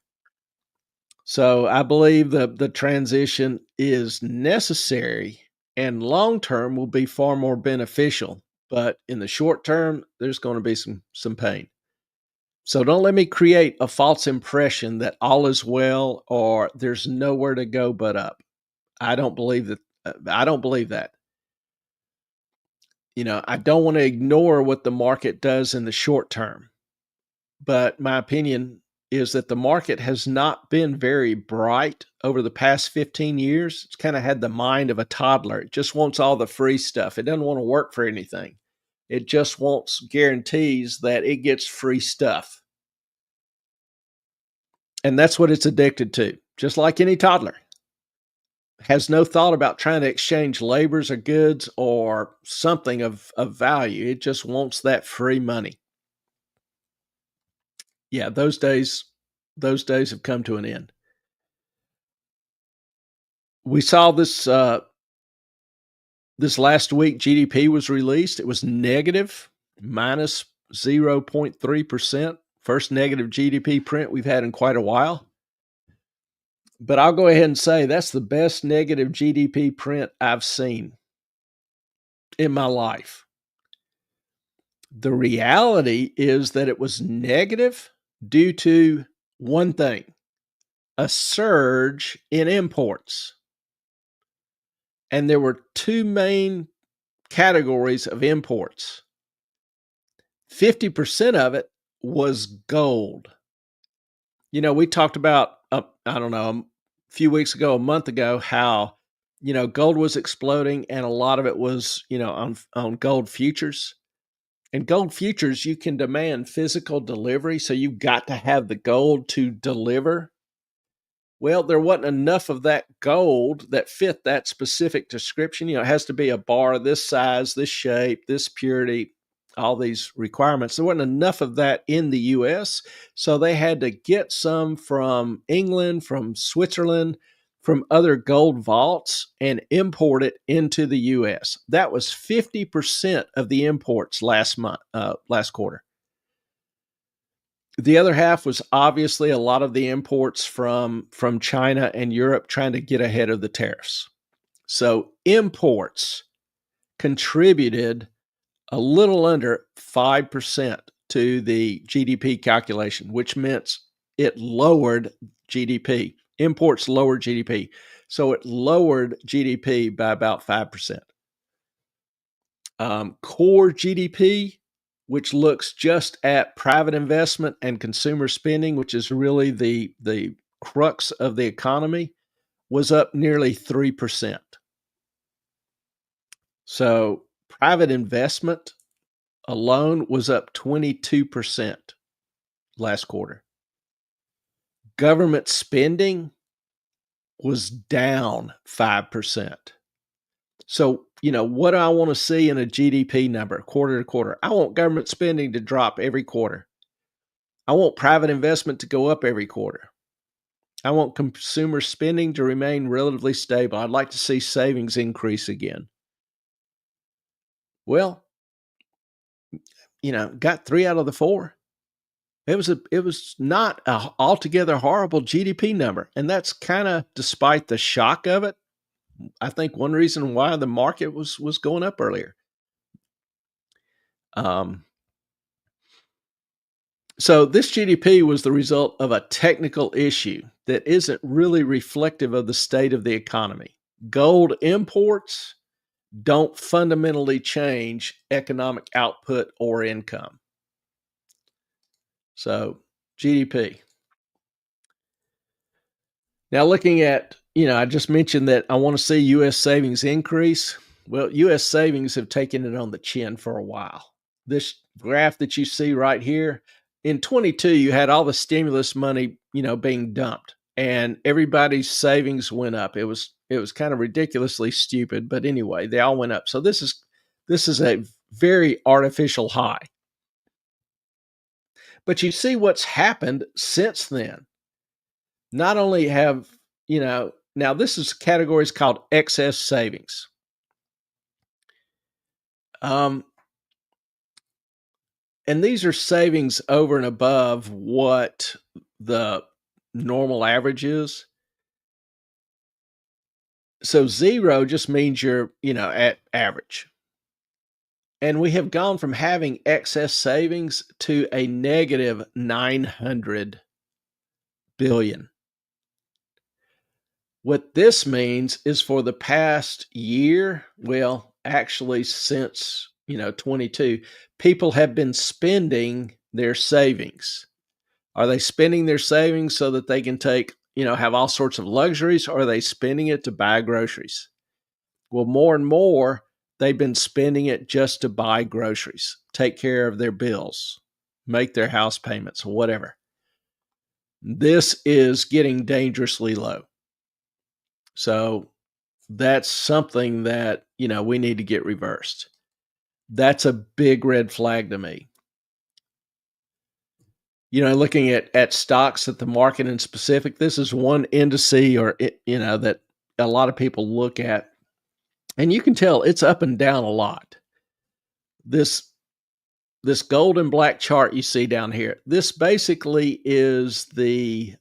So I believe the transition is necessary and long term will be far more beneficial. But in the short term, there's going to be some pain. So don't let me create a false impression that all is well or there's nowhere to go but up. I don't believe that. I don't believe that. I don't want to ignore what the market does in the short term. But my opinion is that the market has not been very bright over the past 15 years. It's kind of had the mind of a toddler. It just wants all the free stuff. It doesn't want to work for anything. It just wants guarantees that it gets free stuff. And that's what it's addicted to, just like any toddler. Has no thought about trying to exchange labors or goods or something of value. It just wants that free money. Yeah, those days have come to an end. We saw this this last week. GDP was released. It was negative, minus 0.3%. First negative GDP print we've had in quite a while. But I'll go ahead and say that's the best negative GDP print I've seen in my life. The reality is that it was negative due to one thing: a surge in imports. And there were two main categories of imports. 50% of it was gold. We talked about, I don't know, a few weeks ago, a month ago, how, gold was exploding and a lot of it was, on gold futures. And gold futures, you can demand physical delivery. So you got to have the gold to deliver. Well, there wasn't enough of that gold that fit that specific description. It has to be a bar this size, this shape, this purity, all these requirements. There wasn't enough of that in the U.S., so they had to get some from England, from Switzerland, from other gold vaults and import it into the U.S. That was 50% of the imports last quarter. The other half was obviously a lot of the imports from China and Europe trying to get ahead of the tariffs. So imports contributed a little under 5% to the GDP calculation, which meant it lowered GDP. Imports lowered GDP. So it lowered GDP by about 5%. Core GDP, which looks just at private investment and consumer spending, which is really the crux of the economy, was up nearly 3%. So private investment alone was up 22% last quarter. Government spending was down 5%. So, what do I want to see in a GDP number quarter to quarter? I want government spending to drop every quarter. I want private investment to go up every quarter. I want consumer spending to remain relatively stable. I'd like to see savings increase again. Well, got 3 out of the 4. It was not a altogether horrible GDP number, and that's kind of despite the shock of it. I think one reason why the market was going up earlier. So this GDP was the result of a technical issue that isn't really reflective of the state of the economy. Gold imports don't fundamentally change economic output or income. So GDP. Now, looking at, I just mentioned that I want to see U.S. savings increase. Well, U.S. savings have taken it on the chin for a while. This graph that you see right here, in 22, you had all the stimulus money, being dumped, and everybody's savings went up. It was kind of ridiculously stupid, but anyway, they all went up. So this is a very artificial high. But you see what's happened since then. Not only have, now this is categories called excess savings. And these are savings over and above what the normal average is. So zero just means you're, at average. And we have gone from having excess savings to a negative 900 billion. What this means is for the past year, well, actually since, 22, people have been spending their savings. Are they spending their savings so that they can take, have all sorts of luxuries, or are they spending it to buy groceries? Well, more and more, they've been spending it just to buy groceries, take care of their bills, make their house payments, whatever. This is getting dangerously low. So that's something that, we need to get reversed. That's a big red flag to me. Looking at stocks at the market in specific, this is one indice that a lot of people look at, and you can tell it's up and down a lot. This gold and black chart you see down here, this basically is the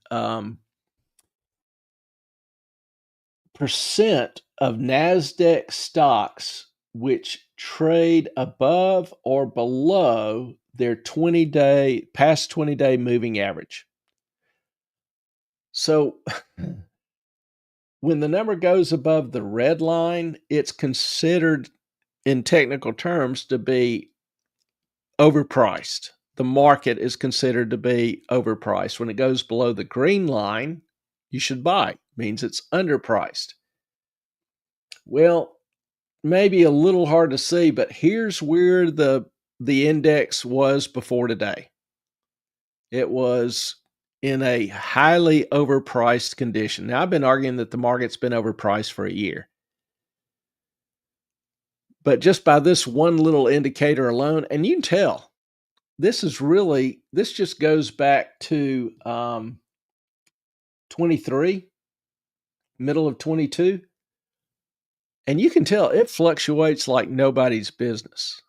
percent of NASDAQ stocks which trade above or below their past 20-day moving average. So when the number goes above the red line, it's considered in technical terms to be overpriced. The market is considered to be overpriced. When it goes below the green line, you should buy. It means it's underpriced. Well, maybe a little hard to see, but here's where the index was before today. It was in a highly overpriced condition. Now, I've been arguing that the market's been overpriced for a year. But just by this one little indicator alone, and you can tell, this just goes back to 23, middle of 22. And you can tell it fluctuates like nobody's business.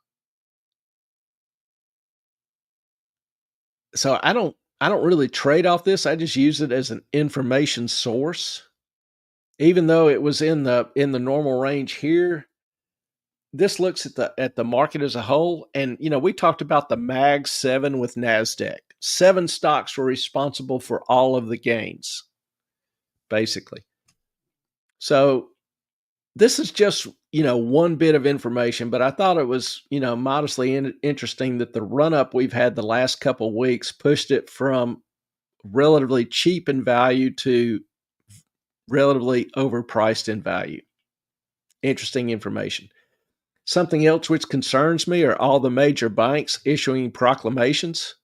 So I don't really trade off this. I just use it as an information source. Even though it was in the normal range here, this looks at the market as a whole. And we talked about the Mag 7 with NASDAQ. 7 stocks were responsible for all of the gains, basically. So this is just, one bit of information, but I thought it was, modestly interesting that the run up we've had the last couple of weeks pushed it from relatively cheap in value to relatively overpriced in value. Interesting information. Something else which concerns me are all the major banks issuing proclamations.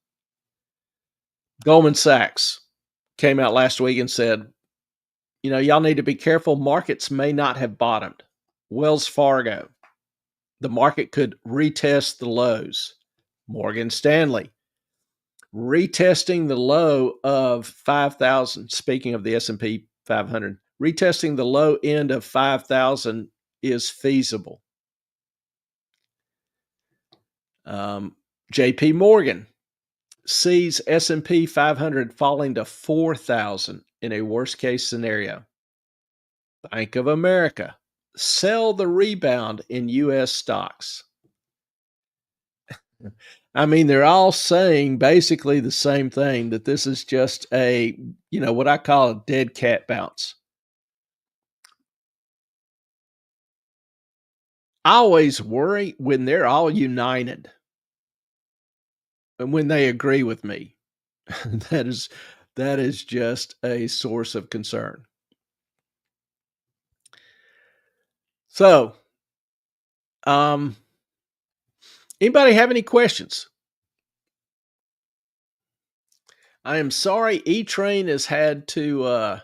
Goldman Sachs came out last week and said, y'all need to be careful. Markets may not have bottomed. Wells Fargo, the market could retest the lows. Morgan Stanley, retesting the low of 5,000. Speaking of the S&P 500, retesting the low end of 5,000 is feasible. JP Morgan sees S&P 500 falling to 4,000 in a worst case scenario. Bank of America, sell the rebound in U.S. stocks. I mean, they're all saying basically the same thing, that this is just a, what I call a dead cat bounce. I always worry when they're all united and when they agree with me. that is that is just a source of concern. So, um, anybody have any questions? I am sorry E-Train has had to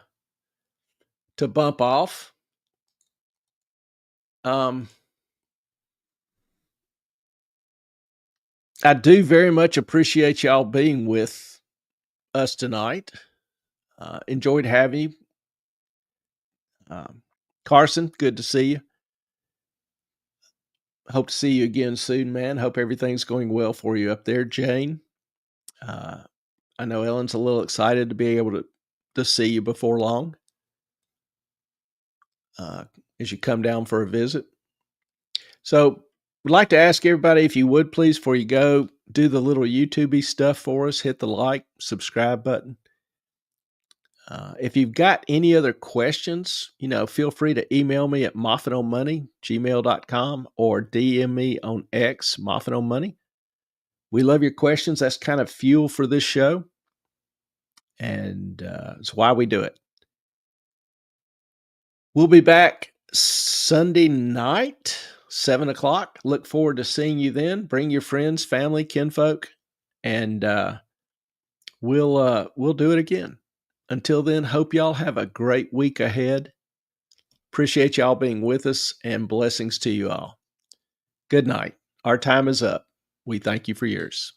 bump off. Um, I do very much appreciate y'all being with us tonight. Enjoyed having you. Carson, good to see you. Hope to see you again soon, man. Hope everything's going well for you up there, Jane. Uh, I know Ellen's a little excited to be able to see you before long uh, as you come down for a visit. So, we'd like to ask everybody if you would please, before you go, do the little YouTube stuff for us. Hit the like, subscribe button. If you've got any other questions, feel free to email me at moffatonmoney@gmail.com or DM me on X, moffatonmoney. We love your questions. That's kind of fuel for this show, and it's why we do it. We'll be back Sunday night, 7:00. Look forward to seeing you then. Bring your friends, family, kinfolk, and we'll do it again. Until then, hope y'all have a great week ahead. Appreciate y'all being with us, and blessings to you all. Good night. Our time is up. We thank you for yours.